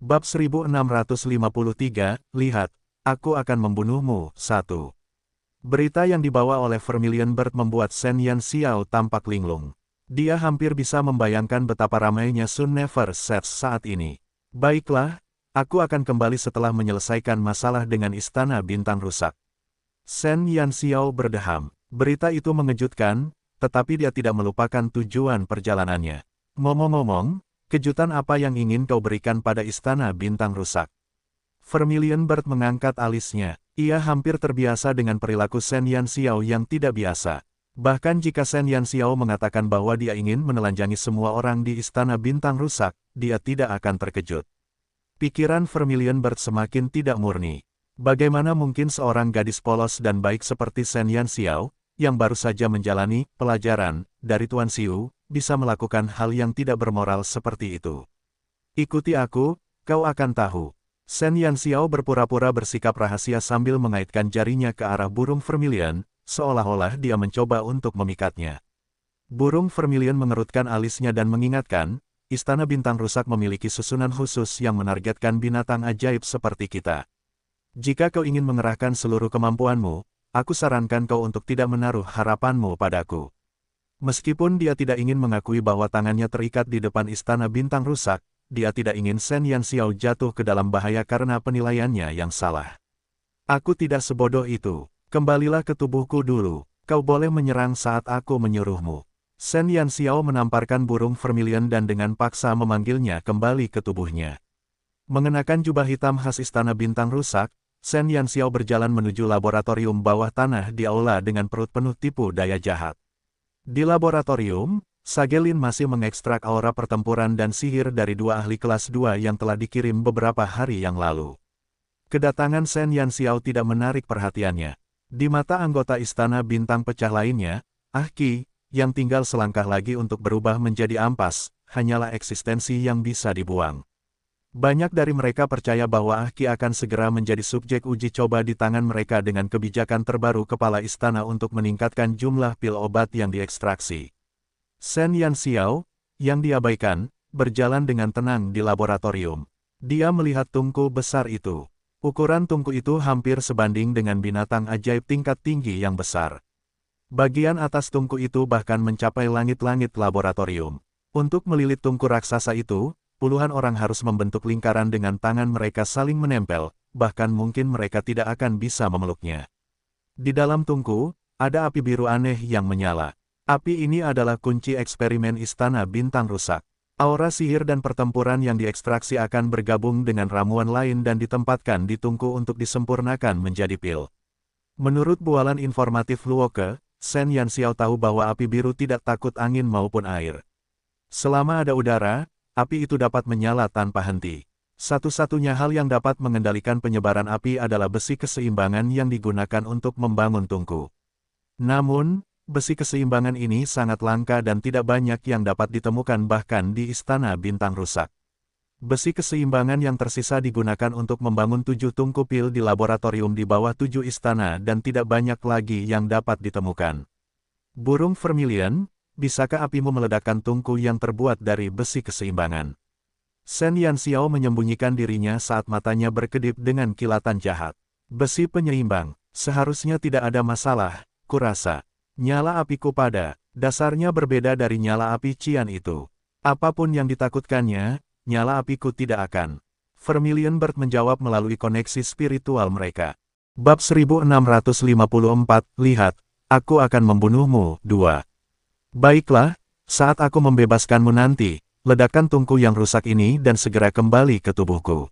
Bab 1653, lihat, aku akan membunuhmu. 1. Berita yang dibawa oleh Vermilion Bird membuat Shen Yanxiao tampak linglung. Dia hampir bisa membayangkan betapa ramainya Sun Never Sets saat ini. Baiklah, aku akan kembali setelah menyelesaikan masalah dengan Istana Bintang Rusak. Shen Yanxiao berdeham. Berita itu mengejutkan, tetapi dia tidak melupakan tujuan perjalanannya. Ngomong-ngomong, kejutan apa yang ingin kau berikan pada Istana Bintang Rusak? Vermilion Bird mengangkat alisnya. Ia hampir terbiasa dengan perilaku Shen Yanxiao yang tidak biasa. Bahkan jika Shen Yanxiao mengatakan bahwa dia ingin menelanjangi semua orang di Istana Bintang Rusak, dia tidak akan terkejut. Pikiran Vermilion Bird semakin tidak murni. Bagaimana mungkin seorang gadis polos dan baik seperti Shen Yanxiao, yang baru saja menjalani pelajaran dari Tuan Xiu, bisa melakukan hal yang tidak bermoral seperti itu? Ikuti aku, kau akan tahu. Shen Yanxiao berpura-pura bersikap rahasia sambil mengaitkan jarinya ke arah burung Vermilion, seolah-olah dia mencoba untuk memikatnya. Burung Vermilion mengerutkan alisnya dan mengingatkan, Istana Bintang Rusak memiliki susunan khusus yang menargetkan binatang ajaib seperti kita. Jika kau ingin mengerahkan seluruh kemampuanmu, aku sarankan kau untuk tidak menaruh harapanmu padaku. Meskipun dia tidak ingin mengakui bahwa tangannya terikat di depan Istana Bintang Rusak, dia tidak ingin Shen Yanxiao jatuh ke dalam bahaya karena penilaiannya yang salah. Aku tidak sebodoh itu. Kembalilah ke tubuhku dulu. Kau boleh menyerang saat aku menyuruhmu. Shen Yanxiao menamparkan burung Vermilion dan dengan paksa memanggilnya kembali ke tubuhnya. Mengenakan jubah hitam khas Istana Bintang Rusak, Shen Yanxiao berjalan menuju laboratorium bawah tanah di aula dengan perut penuh tipu daya jahat. Di laboratorium, Sagelin masih mengekstrak aura pertempuran dan sihir dari dua ahli kelas 2 yang telah dikirim beberapa hari yang lalu. Kedatangan Shen Yanxiao tidak menarik perhatiannya. Di mata anggota Istana Bintang Pecah lainnya, Qi, yang tinggal selangkah lagi untuk berubah menjadi ampas, hanyalah eksistensi yang bisa dibuang. Banyak dari mereka percaya bahwa Qi akan segera menjadi subjek uji coba di tangan mereka dengan kebijakan terbaru kepala istana untuk meningkatkan jumlah pil obat yang diekstraksi. Shen Yanxiao, yang diabaikan, berjalan dengan tenang di laboratorium. Dia melihat tungku besar itu. Ukuran tungku itu hampir sebanding dengan binatang ajaib tingkat tinggi yang besar. Bagian atas tungku itu bahkan mencapai langit-langit laboratorium. Untuk melilit tungku raksasa itu, puluhan orang harus membentuk lingkaran dengan tangan mereka saling menempel, bahkan mungkin mereka tidak akan bisa memeluknya. Di dalam tungku, ada api biru aneh yang menyala. Api ini adalah kunci eksperimen Istana Bintang Rusak. Aura sihir dan pertempuran yang diekstraksi akan bergabung dengan ramuan lain dan ditempatkan di tungku untuk disempurnakan menjadi pil. Menurut bualan informatif Luoke, Shen Yanxiao tahu bahwa api biru tidak takut angin maupun air. Selama ada udara, api itu dapat menyala tanpa henti. Satu-satunya hal yang dapat mengendalikan penyebaran api adalah besi keseimbangan yang digunakan untuk membangun tungku. Namun, besi keseimbangan ini sangat langka dan tidak banyak yang dapat ditemukan bahkan di Istana Bintang Rusak. Besi keseimbangan yang tersisa digunakan untuk membangun 7 tungku pil di laboratorium di bawah 7 istana dan tidak banyak lagi yang dapat ditemukan. Burung Vermilion, bisakah apimu meledakkan tungku yang terbuat dari besi keseimbangan? Shen Yanxiao menyembunyikan dirinya saat matanya berkedip dengan kilatan jahat. Besi penyeimbang, seharusnya tidak ada masalah, kurasa. Nyala apiku pada dasarnya berbeda dari nyala api Qian itu. Apapun yang ditakutkannya, nyala apiku tidak akan. Vermilion Bird menjawab melalui koneksi spiritual mereka. Bab 1654, lihat, aku akan membunuhmu. 2. Baiklah, saat aku membebaskanmu nanti, ledakan tungku yang rusak ini dan segera kembali ke tubuhku.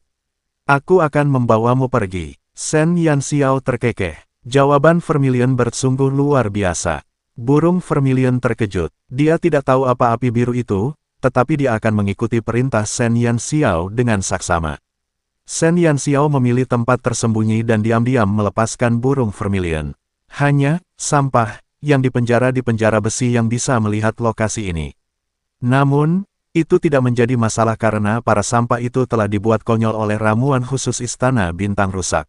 Aku akan membawamu pergi. Shen Yanxiao terkekeh. Jawaban Vermilion Bird sungguh luar biasa. Burung Vermilion terkejut. Dia tidak tahu apa api biru itu, tetapi dia akan mengikuti perintah Shen Yanxiao dengan saksama. Shen Yanxiao memilih tempat tersembunyi dan diam-diam melepaskan burung Vermilion. Hanya sampah yang dipenjara di penjara besi yang bisa melihat lokasi ini. Namun, itu tidak menjadi masalah karena para sampah itu telah dibuat konyol oleh ramuan khusus Istana Bintang Rusak.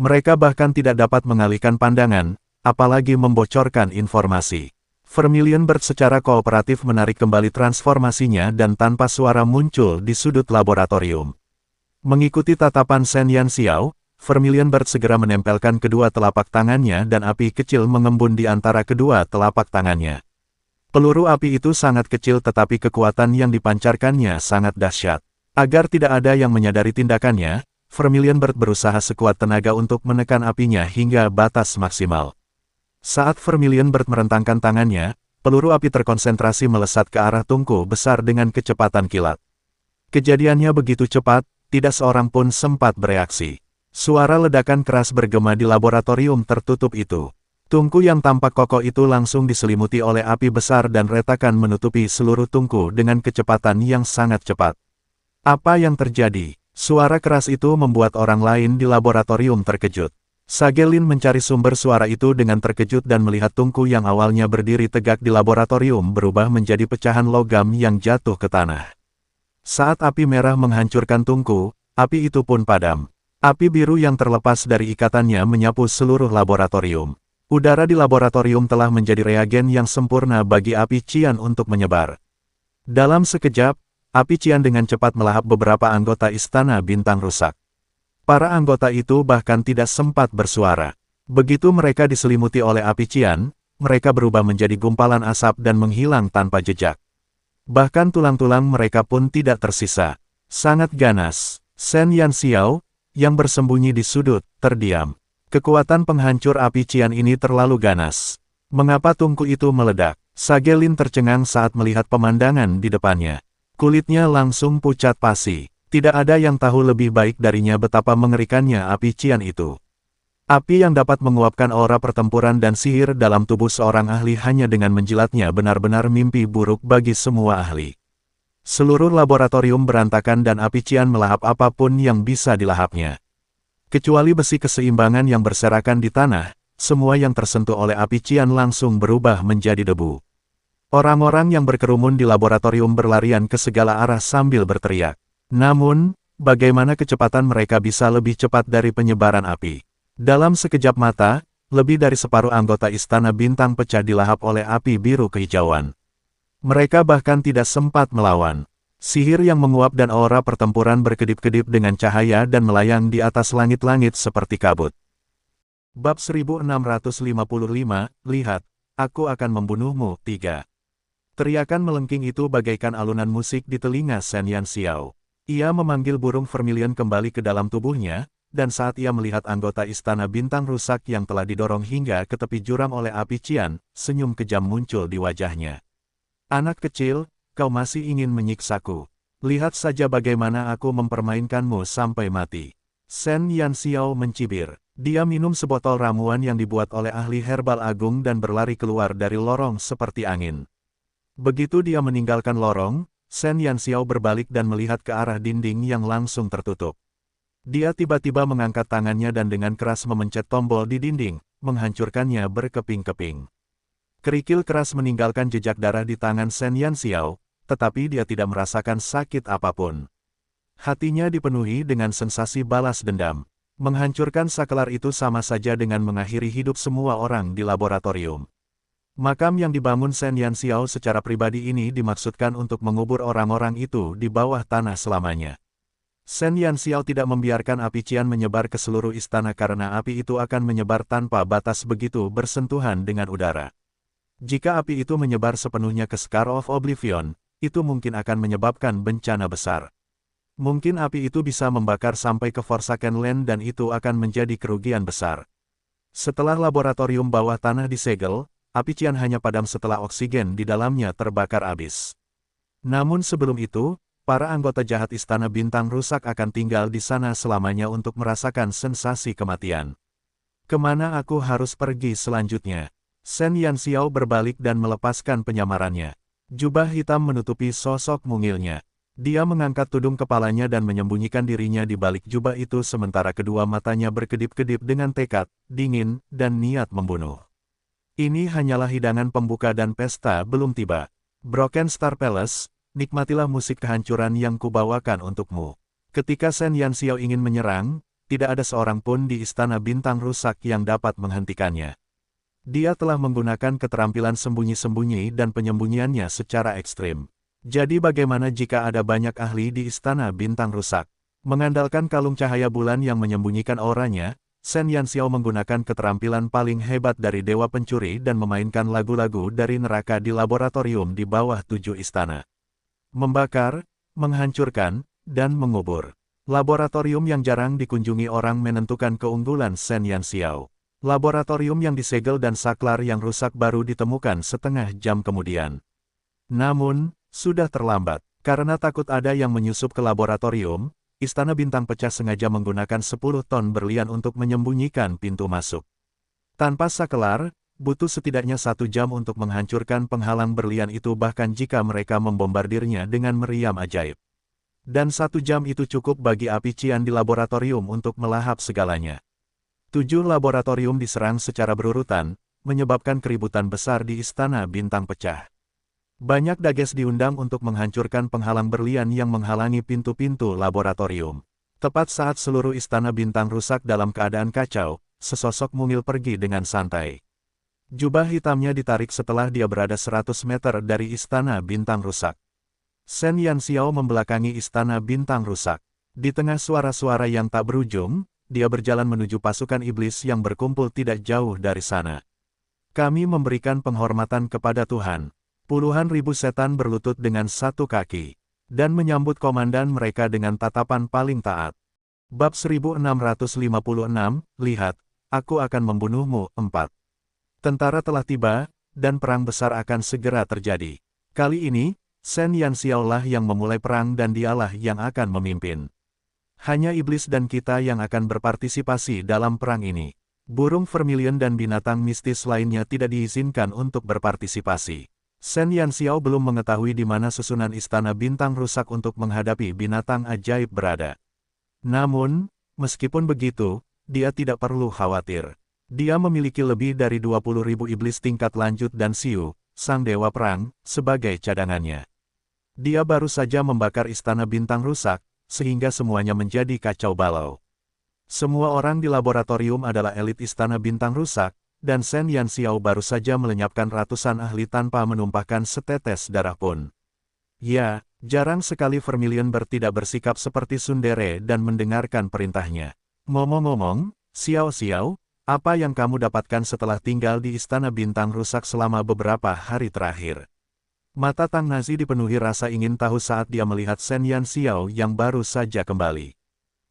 Mereka bahkan tidak dapat mengalihkan pandangan, apalagi membocorkan informasi. Vermilion Bird secara kooperatif menarik kembali transformasinya dan tanpa suara muncul di sudut laboratorium. Mengikuti tatapan Shen Yanxiao, Vermilion Bird segera menempelkan kedua telapak tangannya dan api kecil mengembun di antara kedua telapak tangannya. Peluru api itu sangat kecil tetapi kekuatan yang dipancarkannya sangat dahsyat. Agar tidak ada yang menyadari tindakannya, Vermilion Bird berusaha sekuat tenaga untuk menekan apinya hingga batas maksimal. Saat Vermilion Bird merentangkan tangannya, peluru api terkonsentrasi melesat ke arah tungku besar dengan kecepatan kilat. Kejadiannya begitu cepat, tidak seorang pun sempat bereaksi. Suara ledakan keras bergema di laboratorium tertutup itu. Tungku yang tampak kokoh itu langsung diselimuti oleh api besar dan retakan menutupi seluruh tungku dengan kecepatan yang sangat cepat. Apa yang terjadi? Suara keras itu membuat orang lain di laboratorium terkejut. Sagelin mencari sumber suara itu dengan terkejut dan melihat tungku yang awalnya berdiri tegak di laboratorium berubah menjadi pecahan logam yang jatuh ke tanah. Saat api merah menghancurkan tungku, api itu pun padam. Api biru yang terlepas dari ikatannya menyapu seluruh laboratorium. Udara di laboratorium telah menjadi reagen yang sempurna bagi api cian untuk menyebar. Dalam sekejap, api cian dengan cepat melahap beberapa anggota Istana Bintang Rusak. Para anggota itu bahkan tidak sempat bersuara. Begitu mereka diselimuti oleh api cian, mereka berubah menjadi gumpalan asap dan menghilang tanpa jejak. Bahkan tulang-tulang mereka pun tidak tersisa. Sangat ganas, Shen Yanxiao, yang bersembunyi di sudut, terdiam. Kekuatan penghancur api cian ini terlalu ganas. Mengapa tungku itu meledak? Sagelin tercengang saat melihat pemandangan di depannya. Kulitnya langsung pucat pasi. Tidak ada yang tahu lebih baik darinya betapa mengerikannya api cian itu. Api yang dapat menguapkan aura pertempuran dan sihir dalam tubuh seorang ahli hanya dengan menjilatnya benar-benar mimpi buruk bagi semua ahli. Seluruh laboratorium berantakan dan api cian melahap apapun yang bisa dilahapnya. Kecuali besi keseimbangan yang berserakan di tanah, semua yang tersentuh oleh api cian langsung berubah menjadi debu. Orang-orang yang berkerumun di laboratorium berlarian ke segala arah sambil berteriak. Namun, bagaimana kecepatan mereka bisa lebih cepat dari penyebaran api? Dalam sekejap mata, lebih dari separuh anggota Istana Bintang pecah dilahap oleh api biru kehijauan. Mereka bahkan tidak sempat melawan. Sihir yang menguap dan aura pertempuran berkedip-kedip dengan cahaya dan melayang di atas langit-langit seperti kabut. Bab 1655, Lihat, aku akan membunuhmu. 3. Teriakan melengking itu bagaikan alunan musik di telinga Shen Yanxiao. Ia memanggil burung vermilion kembali ke dalam tubuhnya, dan saat ia melihat anggota Istana Bintang Rusak yang telah didorong hingga ke tepi jurang oleh api cian, senyum kejam muncul di wajahnya. Anak kecil, kau masih ingin menyiksaku. Lihat saja bagaimana aku mempermainkanmu sampai mati. Shen Yanxiao mencibir. Dia minum sebotol ramuan yang dibuat oleh ahli herbal agung dan berlari keluar dari lorong seperti angin. Begitu dia meninggalkan lorong, Shen Yanxiao berbalik dan melihat ke arah dinding yang langsung tertutup. Dia tiba-tiba mengangkat tangannya dan dengan keras memencet tombol di dinding, menghancurkannya berkeping-keping. Kerikil keras meninggalkan jejak darah di tangan Shen Yanxiao, tetapi dia tidak merasakan sakit apapun. Hatinya dipenuhi dengan sensasi balas dendam. Menghancurkan saklar itu sama saja dengan mengakhiri hidup semua orang di laboratorium. Makam yang dibangun Shen Yanxiao secara pribadi ini dimaksudkan untuk mengubur orang-orang itu di bawah tanah selamanya. Shen Yanxiao tidak membiarkan api cian menyebar ke seluruh istana karena api itu akan menyebar tanpa batas begitu bersentuhan dengan udara. Jika api itu menyebar sepenuhnya ke Scar of Oblivion, itu mungkin akan menyebabkan bencana besar. Mungkin api itu bisa membakar sampai ke Forsaken Land dan itu akan menjadi kerugian besar. Setelah laboratorium bawah tanah disegel, api cian hanya padam setelah oksigen di dalamnya terbakar habis. Namun sebelum itu, para anggota jahat Istana Bintang Rusak akan tinggal di sana selamanya untuk merasakan sensasi kematian. Kemana aku harus pergi selanjutnya? Shen Yanxiao berbalik dan melepaskan penyamarannya. Jubah hitam menutupi sosok mungilnya. Dia mengangkat tudung kepalanya dan menyembunyikan dirinya di balik jubah itu sementara kedua matanya berkedip-kedip dengan tekad, dingin, dan niat membunuh. Ini hanyalah hidangan pembuka dan pesta belum tiba. Broken Star Palace, nikmatilah musik kehancuran yang kubawakan untukmu. Ketika Shen Yanxiao ingin menyerang, tidak ada seorang pun di Istana Bintang Rusak yang dapat menghentikannya. Dia telah menggunakan keterampilan sembunyi-sembunyi dan penyembunyiannya secara ekstrim. Jadi bagaimana jika ada banyak ahli di Istana Bintang Rusak? Mengandalkan kalung cahaya bulan yang menyembunyikan auranya, Shen Yanxiao menggunakan keterampilan paling hebat dari Dewa Pencuri dan memainkan lagu-lagu dari neraka di laboratorium di bawah 7 istana. Membakar, menghancurkan, dan mengubur. Laboratorium yang jarang dikunjungi orang menentukan keunggulan Shen Yanxiao. Laboratorium yang disegel dan saklar yang rusak baru ditemukan setengah jam kemudian. Namun, sudah terlambat. Karena takut ada yang menyusup ke laboratorium, Istana Bintang Pecah sengaja menggunakan 10 ton berlian untuk menyembunyikan pintu masuk. Tanpa saklar, butuh setidaknya 1 jam untuk menghancurkan penghalang berlian itu bahkan jika mereka membombardirnya dengan meriam ajaib. Dan 1 jam itu cukup bagi api cian di laboratorium untuk melahap segalanya. 7 laboratorium diserang secara berurutan, menyebabkan keributan besar di Istana Bintang Pecah. Banyak dages diundang untuk menghancurkan penghalang berlian yang menghalangi pintu-pintu laboratorium. Tepat saat seluruh Istana Bintang rusak dalam keadaan kacau, sesosok mungil pergi dengan santai. Jubah hitamnya ditarik setelah dia berada 100 meter dari Istana Bintang rusak. Shen Yanxiao membelakangi Istana Bintang rusak. Di tengah suara-suara yang tak berujung, dia berjalan menuju pasukan iblis yang berkumpul tidak jauh dari sana. Kami memberikan penghormatan kepada Tuhan. Puluhan ribu setan berlutut dengan 1 kaki, dan menyambut komandan mereka dengan tatapan paling taat. Bab 1656, lihat, aku akan membunuhmu. 4. Tentara telah tiba, dan perang besar akan segera terjadi. Kali ini, Shen Yanxiao lah yang memulai perang dan dialah yang akan memimpin. Hanya iblis dan kita yang akan berpartisipasi dalam perang ini. Burung vermilion dan binatang mistis lainnya tidak diizinkan untuk berpartisipasi. Shen Yanxiao belum mengetahui di mana susunan Istana Bintang rusak untuk menghadapi binatang ajaib berada. Namun, meskipun begitu, dia tidak perlu khawatir. Dia memiliki lebih dari 20.000 iblis tingkat lanjut dan Xiu, sang dewa perang, sebagai cadangannya. Dia baru saja membakar Istana Bintang rusak, sehingga semuanya menjadi kacau balau. Semua orang di laboratorium adalah elit Istana Bintang rusak, dan Shen Yanxiao baru saja melenyapkan ratusan ahli tanpa menumpahkan setetes darah pun. Ya, jarang sekali Vermilion tidak bersikap seperti tsundere dan mendengarkan perintahnya. Ngomong-ngomong, Xiao, apa yang kamu dapatkan setelah tinggal di Istana Bintang rusak selama beberapa hari terakhir? Mata Tang Nazi dipenuhi rasa ingin tahu saat dia melihat Shen Yanxiao yang baru saja kembali.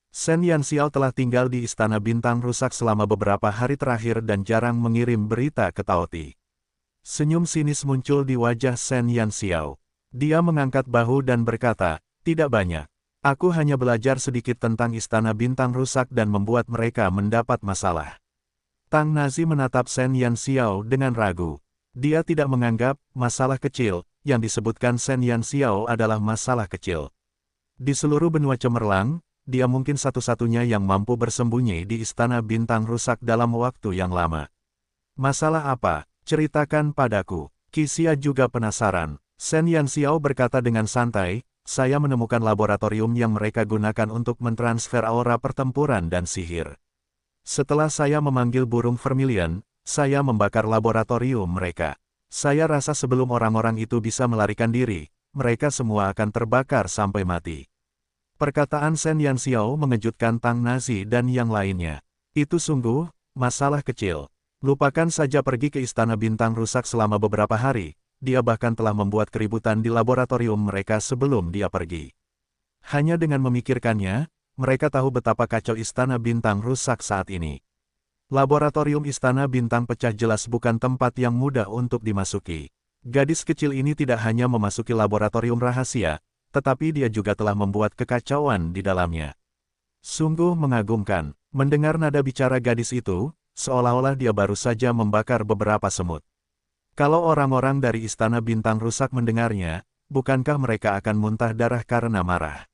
Shen Yanxiao telah tinggal di Istana Bintang rusak selama beberapa hari terakhir dan jarang mengirim berita ke Taoti. Senyum sinis muncul di wajah Shen Yanxiao. Dia mengangkat bahu dan berkata, tidak banyak. Aku hanya belajar sedikit tentang Istana Bintang rusak dan membuat mereka mendapat masalah. Tang Nazi menatap Shen Yanxiao dengan ragu. Dia tidak menganggap masalah kecil, yang disebutkan Shen Yanxiao adalah masalah kecil. Di seluruh benua cemerlang, dia mungkin satu-satunya yang mampu bersembunyi di Istana Bintang rusak dalam waktu yang lama. Masalah apa? Ceritakan padaku. Qixia juga penasaran. Shen Yanxiao berkata dengan santai, saya menemukan laboratorium yang mereka gunakan untuk mentransfer aura pertempuran dan sihir. Setelah saya memanggil burung vermilion, saya membakar laboratorium mereka. Saya rasa sebelum orang-orang itu bisa melarikan diri, mereka semua akan terbakar sampai mati. Perkataan Shen Yanxiao mengejutkan Tang Nazi dan yang lainnya. Itu sungguh masalah kecil. Lupakan saja pergi ke Istana Bintang rusak selama beberapa hari, dia bahkan telah membuat keributan di laboratorium mereka sebelum dia pergi. Hanya dengan memikirkannya, mereka tahu betapa kacau Istana Bintang rusak saat ini. Laboratorium Istana Bintang Pecah jelas bukan tempat yang mudah untuk dimasuki. Gadis kecil ini tidak hanya memasuki laboratorium rahasia, tetapi dia juga telah membuat kekacauan di dalamnya. Sungguh mengagumkan, mendengar nada bicara gadis itu, seolah-olah dia baru saja membakar beberapa semut. Kalau orang-orang dari Istana Bintang rusak mendengarnya, bukankah mereka akan muntah darah karena marah?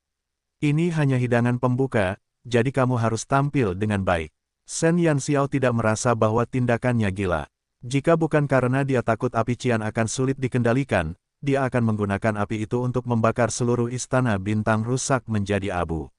Ini hanya hidangan pembuka, jadi kamu harus tampil dengan baik. Shen Yanxiao tidak merasa bahwa tindakannya gila. Jika bukan karena dia takut api cian akan sulit dikendalikan, dia akan menggunakan api itu untuk membakar seluruh Istana Bintang rusak menjadi abu.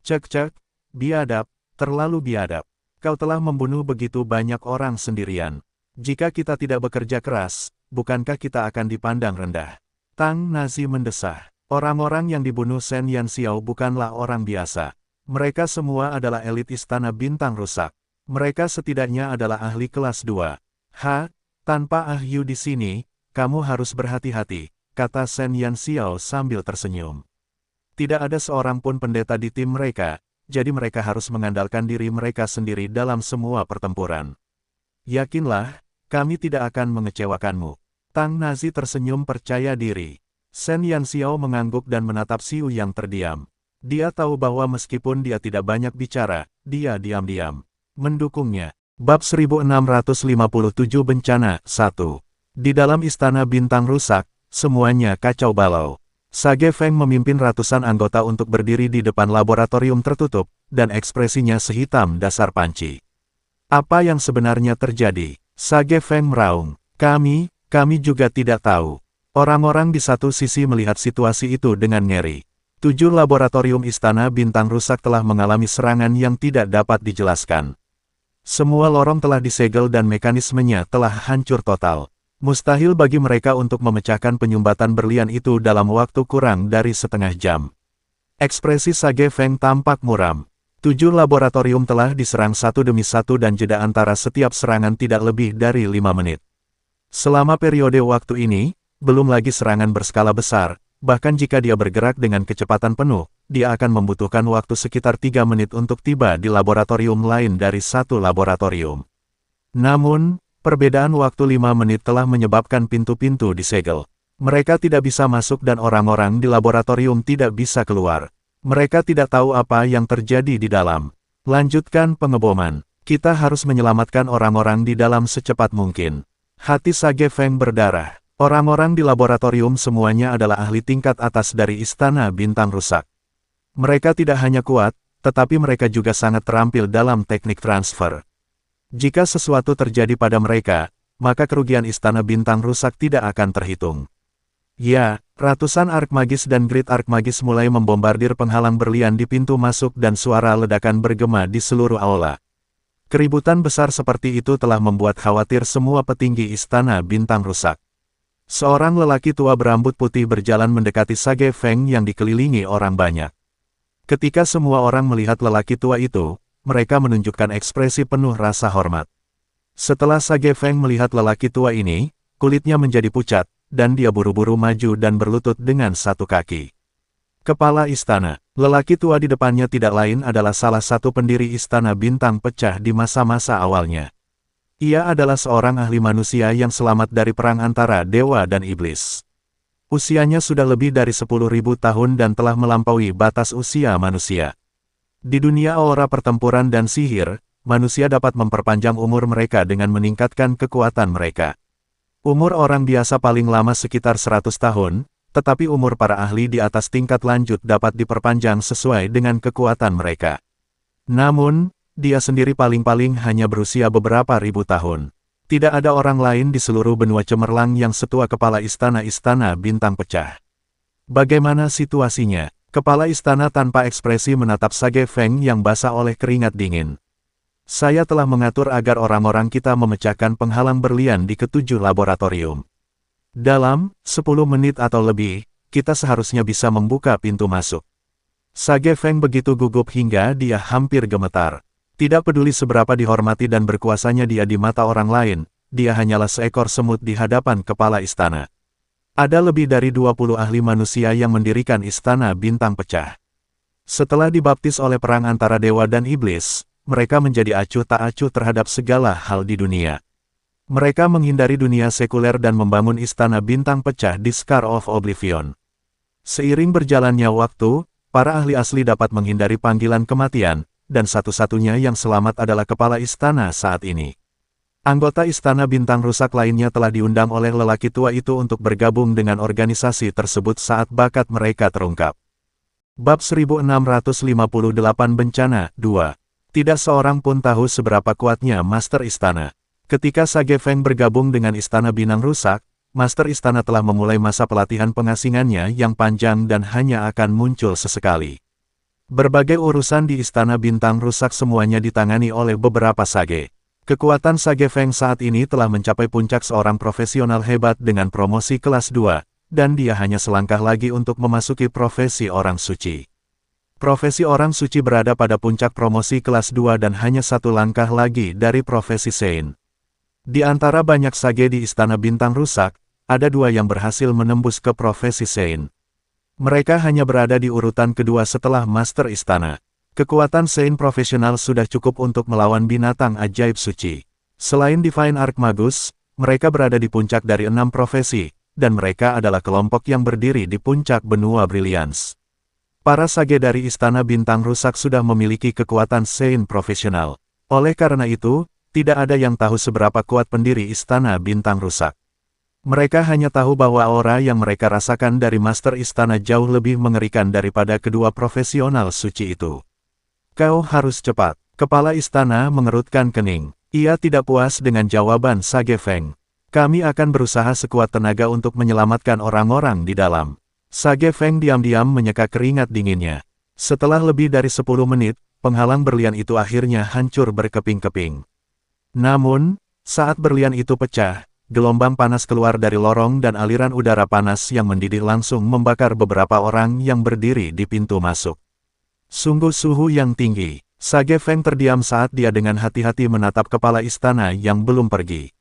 Cek, biadab, terlalu biadab. Kau telah membunuh begitu banyak orang sendirian. Jika kita tidak bekerja keras, bukankah kita akan dipandang rendah? Tang Nazi mendesah. Orang-orang yang dibunuh Shen Yanxiao bukanlah orang biasa. Mereka semua adalah elit Istana Bintang Rusak. Mereka setidaknya adalah ahli kelas 2. Tanpa Ah Yu di sini, kamu harus berhati-hati, kata Shen Yanxiao sambil tersenyum. Tidak ada seorang pun pendeta di tim mereka, jadi mereka harus mengandalkan diri mereka sendiri dalam semua pertempuran. Yakinlah, kami tidak akan mengecewakanmu. Tang Nazi tersenyum percaya diri. Shen Yanxiao mengangguk dan menatap Xiu yang terdiam. Dia tahu bahwa meskipun dia tidak banyak bicara, dia diam-diam mendukungnya. Bab 1657 Bencana 1. Di dalam Istana Bintang Rusak, semuanya kacau balau. Sage Feng memimpin ratusan anggota untuk berdiri di depan laboratorium tertutup, dan ekspresinya sehitam dasar panci. Apa yang sebenarnya terjadi? Sage Feng meraung. Kami juga tidak tahu. Orang-orang di satu sisi melihat situasi itu dengan ngeri. 7 laboratorium Istana Bintang Rusak telah mengalami serangan yang tidak dapat dijelaskan. Semua lorong telah disegel dan mekanismenya telah hancur total. Mustahil bagi mereka untuk memecahkan penyumbatan berlian itu dalam waktu kurang dari setengah jam. Ekspresi Sage Feng tampak muram. 7 laboratorium telah diserang satu demi satu dan jeda antara setiap serangan tidak lebih dari 5 menit. Selama periode waktu ini, belum lagi serangan berskala besar, bahkan jika dia bergerak dengan kecepatan penuh, dia akan membutuhkan waktu sekitar 3 menit untuk tiba di laboratorium lain dari satu laboratorium. Namun, perbedaan waktu 5 menit telah menyebabkan pintu-pintu disegel. Mereka tidak bisa masuk dan orang-orang di laboratorium tidak bisa keluar. Mereka tidak tahu apa yang terjadi di dalam. Lanjutkan pengeboman. Kita harus menyelamatkan orang-orang di dalam secepat mungkin. Hati Sage Feng berdarah. Orang-orang di laboratorium semuanya adalah ahli tingkat atas dari Istana Bintang Rusak. Mereka tidak hanya kuat, tetapi mereka juga sangat terampil dalam teknik transfer. Jika sesuatu terjadi pada mereka, maka kerugian Istana Bintang Rusak tidak akan terhitung. Ya, ratusan ark magis dan grid ark magis mulai membombardir penghalang berlian di pintu masuk dan suara ledakan bergema di seluruh aula. Keributan besar seperti itu telah membuat khawatir semua petinggi Istana Bintang Rusak. Seorang lelaki tua berambut putih berjalan mendekati Sage Feng yang dikelilingi orang banyak. Ketika semua orang melihat lelaki tua itu, mereka menunjukkan ekspresi penuh rasa hormat. Setelah Sage Feng melihat lelaki tua ini, kulitnya menjadi pucat, dan dia buru-buru maju dan berlutut dengan satu kaki. Kepala istana, lelaki tua di depannya tidak lain adalah salah satu pendiri Istana Bintang Pecah di masa-masa awalnya. Ia adalah seorang ahli manusia yang selamat dari perang antara dewa dan iblis. Usianya sudah lebih dari 10.000 tahun dan telah melampaui batas usia manusia. Di dunia aura pertempuran dan sihir, manusia dapat memperpanjang umur mereka dengan meningkatkan kekuatan mereka. Umur orang biasa paling lama sekitar 100 tahun, tetapi umur para ahli di atas tingkat lanjut dapat diperpanjang sesuai dengan kekuatan mereka. Namun, dia sendiri paling-paling hanya berusia beberapa ribu tahun. Tidak ada orang lain di seluruh benua cemerlang yang setua kepala istana-istana Bintang Pecah. Bagaimana situasinya? Kepala istana tanpa ekspresi menatap Sage Feng yang basah oleh keringat dingin. Saya telah mengatur agar orang-orang kita memecahkan penghalang berlian di ketujuh laboratorium. Dalam 10 menit atau lebih, kita seharusnya bisa membuka pintu masuk. Sage Feng begitu gugup hingga dia hampir gemetar. Tidak peduli seberapa dihormati dan berkuasanya dia di mata orang lain, dia hanyalah seekor semut di hadapan kepala istana. Ada lebih dari 20 ahli manusia yang mendirikan Istana Bintang Pecah. Setelah dibaptis oleh perang antara dewa dan iblis, mereka menjadi acuh tak acuh terhadap segala hal di dunia. Mereka menghindari dunia sekuler dan membangun Istana Bintang Pecah di Scar of Oblivion. Seiring berjalannya waktu, para ahli asli dapat menghindari panggilan kematian, dan satu-satunya yang selamat adalah kepala istana saat ini. Anggota Istana Bintang Rusak lainnya telah diundang oleh lelaki tua itu untuk bergabung dengan organisasi tersebut saat bakat mereka terungkap. Bab 1658 Bencana 2. Tidak seorang pun tahu seberapa kuatnya Master Istana. Ketika Sage Feng bergabung dengan Istana Bintang Rusak, Master Istana telah memulai masa pelatihan pengasingannya yang panjang dan hanya akan muncul sesekali. Berbagai urusan di Istana Bintang Rusak semuanya ditangani oleh beberapa Sage. Kekuatan Sage Feng saat ini telah mencapai puncak seorang profesional hebat dengan promosi kelas 2, dan dia hanya selangkah lagi untuk memasuki profesi orang suci. Profesi orang suci berada pada puncak promosi kelas 2 dan hanya satu langkah lagi dari profesi Saint. Di antara banyak sage di Istana Bintang Rusak, ada 2 yang berhasil menembus ke profesi Saint. Mereka hanya berada di urutan kedua setelah Master Istana. Kekuatan Saint profesional sudah cukup untuk melawan binatang ajaib suci. Selain Divine Archmagus, mereka berada di puncak dari 6 profesi, dan mereka adalah kelompok yang berdiri di puncak benua Brilliance. Para sage dari Istana Bintang Rusak sudah memiliki kekuatan Saint profesional. Oleh karena itu, tidak ada yang tahu seberapa kuat pendiri Istana Bintang Rusak. Mereka hanya tahu bahwa aura yang mereka rasakan dari Master Istana jauh lebih mengerikan daripada kedua profesional suci itu. Kau harus cepat. Kepala istana mengerutkan kening. Ia tidak puas dengan jawaban Sage Feng. Kami akan berusaha sekuat tenaga untuk menyelamatkan orang-orang di dalam. Sage Feng diam-diam menyeka keringat dinginnya. Setelah lebih dari 10 menit, penghalang berlian itu akhirnya hancur berkeping-keping. Namun, saat berlian itu pecah, gelombang panas keluar dari lorong dan aliran udara panas yang mendidih langsung membakar beberapa orang yang berdiri di pintu masuk. Sungguh suhu yang tinggi. Sage Feng terdiam saat dia dengan hati-hati menatap kepala istana yang belum pergi.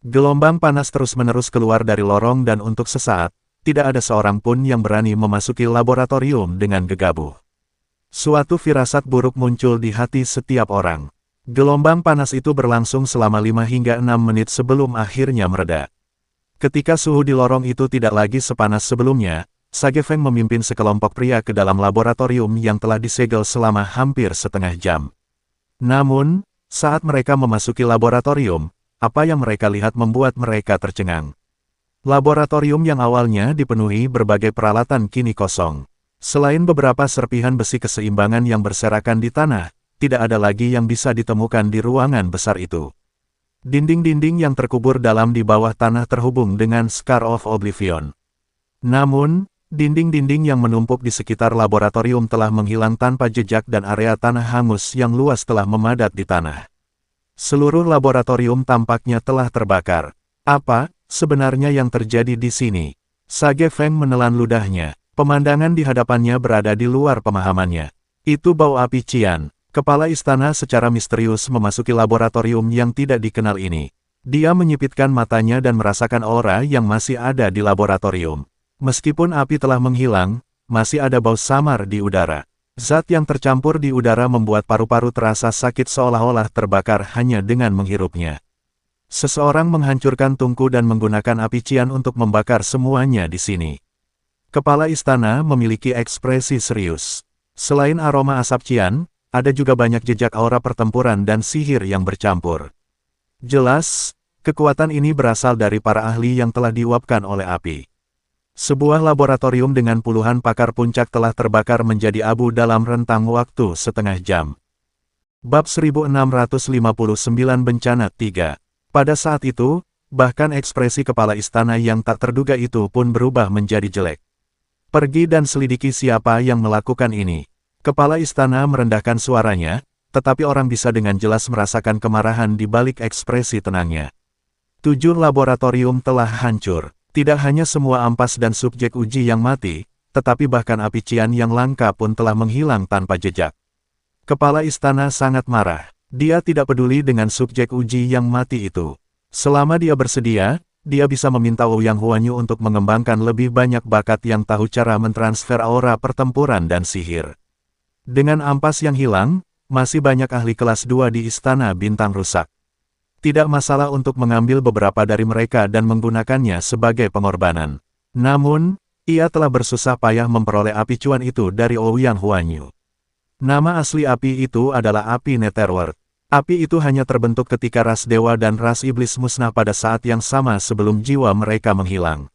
Gelombang panas terus-menerus keluar dari lorong dan untuk sesaat, tidak ada seorang pun yang berani memasuki laboratorium dengan gegabah. Suatu firasat buruk muncul di hati setiap orang. Gelombang panas itu berlangsung selama 5 hingga 6 menit sebelum akhirnya mereda. Ketika suhu di lorong itu tidak lagi sepanas sebelumnya, Sage Feng memimpin sekelompok pria ke dalam laboratorium yang telah disegel selama hampir setengah jam. Namun, saat mereka memasuki laboratorium, apa yang mereka lihat membuat mereka tercengang. Laboratorium yang awalnya dipenuhi berbagai peralatan kini kosong. Selain beberapa serpihan besi keseimbangan yang berserakan di tanah, tidak ada lagi yang bisa ditemukan di ruangan besar itu. Dinding-dinding yang terkubur dalam di bawah tanah terhubung dengan Scar of Oblivion. Namun, dinding-dinding yang menumpuk di sekitar laboratorium telah menghilang tanpa jejak dan area tanah hangus yang luas telah memadat di tanah. Seluruh laboratorium tampaknya telah terbakar. Apa sebenarnya yang terjadi di sini? Sage Feng menelan ludahnya. Pemandangan di hadapannya berada di luar pemahamannya. Itu bau api cian. Kepala istana secara misterius memasuki laboratorium yang tidak dikenal ini. Dia menyipitkan matanya dan merasakan aura yang masih ada di laboratorium. Meskipun api telah menghilang, masih ada bau samar di udara. Zat yang tercampur di udara membuat paru-paru terasa sakit seolah-olah terbakar hanya dengan menghirupnya. Seseorang menghancurkan tungku dan menggunakan api cian untuk membakar semuanya di sini. Kepala istana memiliki ekspresi serius. Selain aroma asap cian, ada juga banyak jejak aura pertempuran dan sihir yang bercampur. Jelas, kekuatan ini berasal dari para ahli yang telah diuapkan oleh api. Sebuah laboratorium dengan puluhan pakar puncak telah terbakar menjadi abu dalam rentang waktu setengah jam. Bab 1659 Bencana 3. Pada saat itu, bahkan ekspresi kepala istana yang tak terduga itu pun berubah menjadi jelek. Pergi dan selidiki siapa yang melakukan ini. Kepala istana merendahkan suaranya, tetapi orang bisa dengan jelas merasakan kemarahan di balik ekspresi tenangnya. 7 laboratorium telah hancur. Tidak hanya semua ampas dan subjek uji yang mati, tetapi bahkan api cian yang langka pun telah menghilang tanpa jejak. Kepala istana sangat marah. Dia tidak peduli dengan subjek uji yang mati itu. Selama dia bersedia, dia bisa meminta Ouyang Huanyu untuk mengembangkan lebih banyak bakat yang tahu cara mentransfer aura pertempuran dan sihir. Dengan ampas yang hilang, masih banyak ahli kelas 2 di Istana Bintang Rusak. Tidak masalah untuk mengambil beberapa dari mereka dan menggunakannya sebagai pengorbanan. Namun, ia telah bersusah payah memperoleh api cuan itu dari Ouyang Huanyu. Nama asli api itu adalah api Netherworld. Api itu hanya terbentuk ketika ras dewa dan ras iblis musnah pada saat yang sama sebelum jiwa mereka menghilang.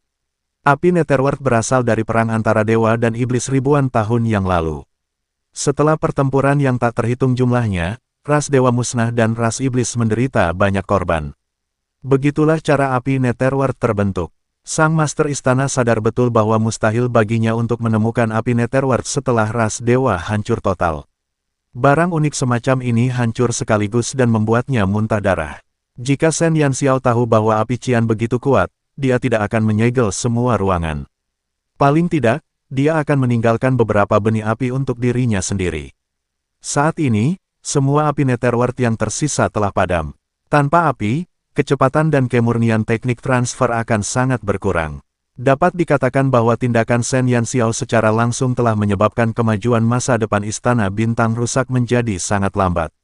Api Netherworld berasal dari perang antara dewa dan iblis ribuan tahun yang lalu. Setelah pertempuran yang tak terhitung jumlahnya, ras dewa musnah dan ras iblis menderita banyak korban. Begitulah cara api Netherworld terbentuk. Sang Master Istana sadar betul bahwa mustahil baginya untuk menemukan api Netherworld setelah ras dewa hancur total. Barang unik semacam ini hancur sekaligus dan membuatnya muntah darah. Jika Shen Yanxiao tahu bahwa api cian begitu kuat, dia tidak akan menyegel semua ruangan. Paling tidak, dia akan meninggalkan beberapa benih api untuk dirinya sendiri. Saat ini, semua api Netherworld yang tersisa telah padam. Tanpa api, kecepatan dan kemurnian teknik transfer akan sangat berkurang. Dapat dikatakan bahwa tindakan Shen Yanxiao secara langsung telah menyebabkan kemajuan masa depan Istana Bintang Rusak menjadi sangat lambat.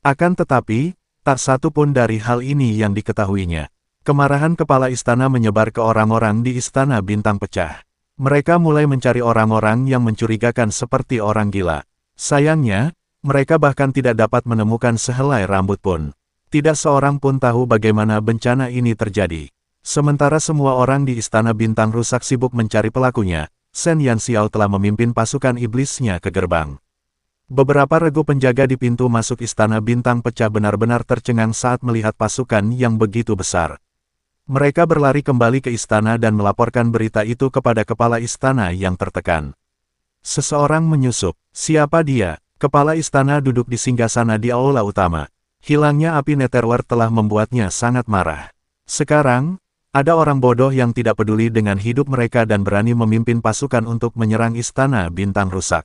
Akan tetapi, tak satu pun dari hal ini yang diketahuinya. Kemarahan kepala istana menyebar ke orang-orang di Istana Bintang Pecah. Mereka mulai mencari orang-orang yang mencurigakan seperti orang gila. Sayangnya, mereka bahkan tidak dapat menemukan sehelai rambut pun. Tidak seorang pun tahu bagaimana bencana ini terjadi. Sementara semua orang di Istana Bintang Rusak sibuk mencari pelakunya, Shen Yanxiao telah memimpin pasukan iblisnya ke gerbang. Beberapa regu penjaga di pintu masuk Istana Bintang Pecah benar-benar tercengang saat melihat pasukan yang begitu besar. Mereka berlari kembali ke istana dan melaporkan berita itu kepada kepala istana yang tertekan. Seseorang menyusup. Siapa dia? Kepala istana duduk di singgasana di aula utama. Hilangnya api Netherworld telah membuatnya sangat marah. Sekarang, ada orang bodoh yang tidak peduli dengan hidup mereka dan berani memimpin pasukan untuk menyerang Istana Bintang Rusak.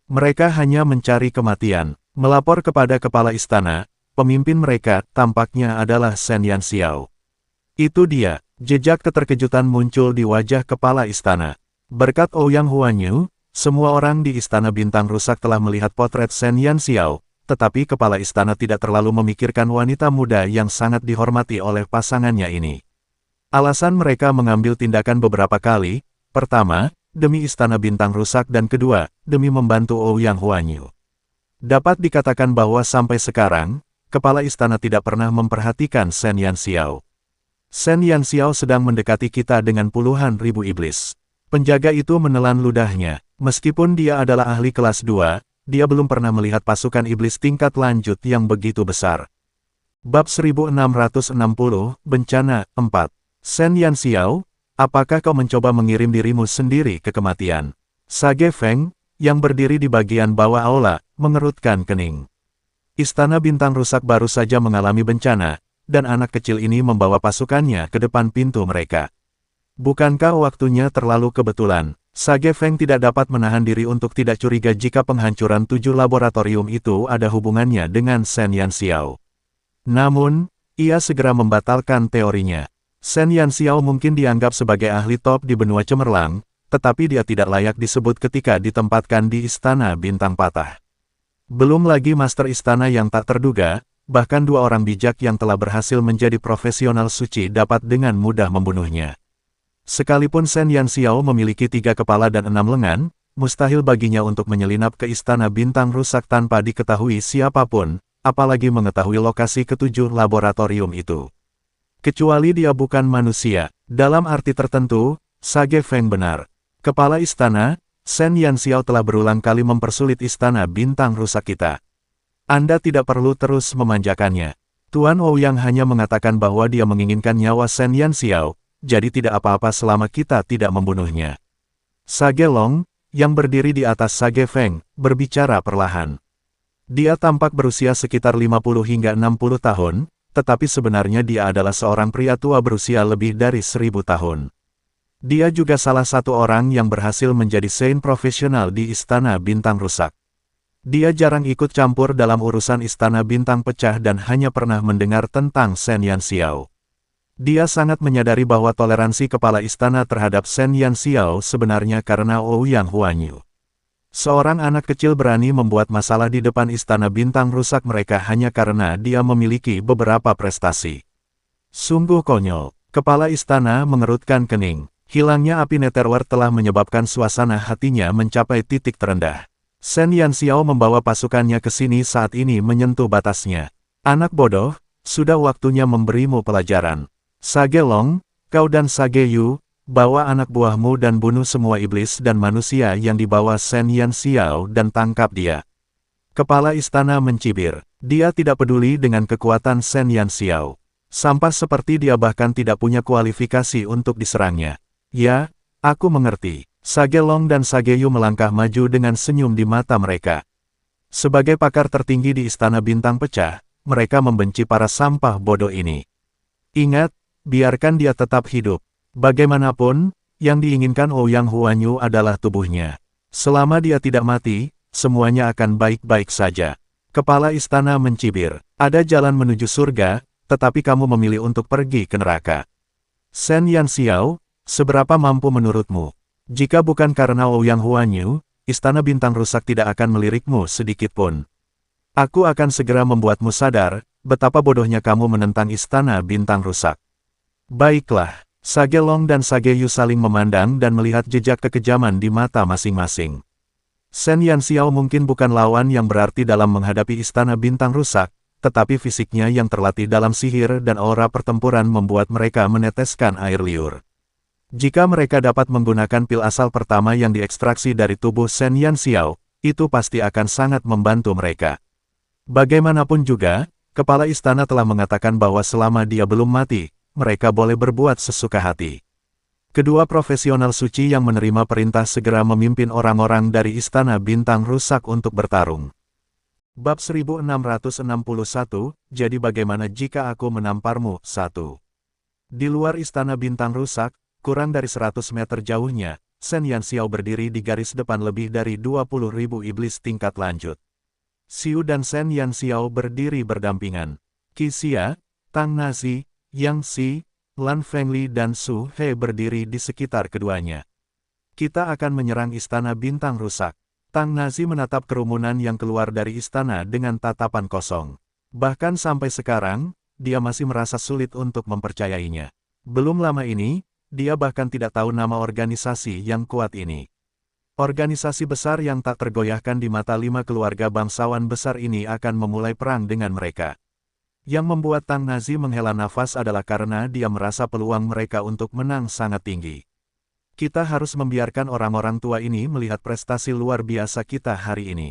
Mereka hanya mencari kematian. Melapor kepada kepala istana, pemimpin mereka tampaknya adalah Shen Yanxiao. Itu dia, jejak keterkejutan muncul di wajah kepala istana. Berkat Ouyang Huanyu, semua orang di Istana Bintang Rusak telah melihat potret Shen Yanxiao, tetapi kepala istana tidak terlalu memikirkan wanita muda yang sangat dihormati oleh pasangannya ini. Alasan mereka mengambil tindakan beberapa kali, pertama, demi Istana Bintang Rusak dan kedua, demi membantu Ouyang Huanyu. Dapat dikatakan bahwa sampai sekarang, kepala istana tidak pernah memperhatikan Shen Yanxiao. Shen Yanxiao sedang mendekati kita dengan puluhan ribu iblis. Penjaga itu menelan ludahnya. Meskipun dia adalah ahli kelas 2, dia belum pernah melihat pasukan iblis tingkat lanjut yang begitu besar. Bab 1660, Bencana 4. Shen Yanxiao, apakah kau mencoba mengirim dirimu sendiri ke kematian? Sage Feng, yang berdiri di bagian bawah aula, mengerutkan kening. Istana Bintang Rusak baru saja mengalami bencana, dan anak kecil ini membawa pasukannya ke depan pintu mereka. Bukankah waktunya terlalu kebetulan? Sage Feng tidak dapat menahan diri untuk tidak curiga jika penghancuran 7 laboratorium itu ada hubungannya dengan Shen Yanxiao. Namun, ia segera membatalkan teorinya. Shen Yanxiao mungkin dianggap sebagai ahli top di benua cemerlang, tetapi dia tidak layak disebut ketika ditempatkan di Istana Bintang Patah. Belum lagi master istana yang tak terduga, bahkan 2 orang bijak yang telah berhasil menjadi profesional suci dapat dengan mudah membunuhnya. Sekalipun Shen Yanxiao memiliki 3 kepala dan 6 lengan, mustahil baginya untuk menyelinap ke Istana Bintang Rusak tanpa diketahui siapapun, apalagi mengetahui lokasi ke-7 laboratorium itu. Kecuali dia bukan manusia. Dalam arti tertentu, Sage Feng benar. Kepala istana, Shen Yanxiao telah berulang kali mempersulit Istana Bintang Rusak kita. Anda tidak perlu terus memanjakannya. Tuan Ouyang hanya mengatakan bahwa dia menginginkan nyawa Shen Yanxiao, jadi tidak apa-apa selama kita tidak membunuhnya. Sage Long, yang berdiri di atas Sage Feng, berbicara perlahan. Dia tampak berusia sekitar 50 hingga 60 tahun, tetapi sebenarnya dia adalah seorang pria tua berusia lebih dari 1000 tahun. Dia juga salah satu orang yang berhasil menjadi Saint profesional di Istana Bintang Rusak. Dia jarang ikut campur dalam urusan Istana Bintang Pecah dan hanya pernah mendengar tentang Shen Yanxiao. Dia sangat menyadari bahwa toleransi kepala istana terhadap Shen Yanxiao sebenarnya karena Ouyang Huanyu. Seorang anak kecil berani membuat masalah di depan Istana Bintang Rusak mereka hanya karena dia memiliki beberapa prestasi. Sungguh konyol. Kepala istana mengerutkan kening. Hilangnya api Netherworld telah menyebabkan suasana hatinya mencapai titik terendah. Shen Yanxiao membawa pasukannya ke sini saat ini menyentuh batasnya. Anak bodoh, sudah waktunya memberimu pelajaran. Sage Long, kau dan Sage Yu, bawa anak buahmu dan bunuh semua iblis dan manusia yang dibawa Shen Yanxiao dan tangkap dia. Kepala istana mencibir. Dia tidak peduli dengan kekuatan Shen Yanxiao. Sampah seperti dia bahkan tidak punya kualifikasi untuk diserangnya. Ya, aku mengerti. Sage Long dan Sage Yu melangkah maju dengan senyum di mata mereka. Sebagai pakar tertinggi di Istana Bintang Pecah, mereka membenci para sampah bodoh ini. Ingat, biarkan dia tetap hidup. Bagaimanapun, yang diinginkan Ouyang Huanyu adalah tubuhnya. Selama dia tidak mati, semuanya akan baik-baik saja. Kepala istana mencibir. Ada jalan menuju surga, tetapi kamu memilih untuk pergi ke neraka. Shen Yanxiao, seberapa mampu menurutmu? Jika bukan karena Ouyang Huanyu, Istana Bintang Rusak tidak akan melirikmu sedikit pun. Aku akan segera membuatmu sadar, betapa bodohnya kamu menentang Istana Bintang Rusak. Baiklah, Sage Long dan Sage Yu saling memandang dan melihat jejak kekejaman di mata masing-masing. Shen Yanxiao mungkin bukan lawan yang berarti dalam menghadapi Istana Bintang Rusak, tetapi fisiknya yang terlatih dalam sihir dan aura pertempuran membuat mereka meneteskan air liur. Jika mereka dapat menggunakan pil asal pertama yang diekstraksi dari tubuh Shen Yanxiao, itu pasti akan sangat membantu mereka. Bagaimanapun juga, kepala istana telah mengatakan bahwa selama dia belum mati, mereka boleh berbuat sesuka hati. Kedua profesional suci yang menerima perintah segera memimpin orang-orang dari Istana Bintang Rusak untuk bertarung. Bab 1661, jadi bagaimana jika aku menamparmu? 1. Di luar Istana Bintang Rusak, kurang dari 100 meter jauhnya, Shen Yanxiao berdiri di garis depan lebih dari 20.000 iblis tingkat lanjut. Xiu dan Shen Yanxiao berdiri berdampingan. Qi Xia, Tang Nazi, Yang Xi, Lan Fengli dan Su He berdiri di sekitar keduanya. Kita akan menyerang Istana Bintang Rusak. Tang Nazi menatap kerumunan yang keluar dari istana dengan tatapan kosong. Bahkan sampai sekarang, dia masih merasa sulit untuk mempercayainya. Belum lama ini, dia bahkan tidak tahu nama organisasi yang kuat ini. Organisasi besar yang tak tergoyahkan di mata 5 keluarga bangsawan besar ini akan memulai perang dengan mereka. Yang membuat Tang Nazi menghela nafas adalah karena dia merasa peluang mereka untuk menang sangat tinggi. Kita harus membiarkan orang-orang tua ini melihat prestasi luar biasa kita hari ini.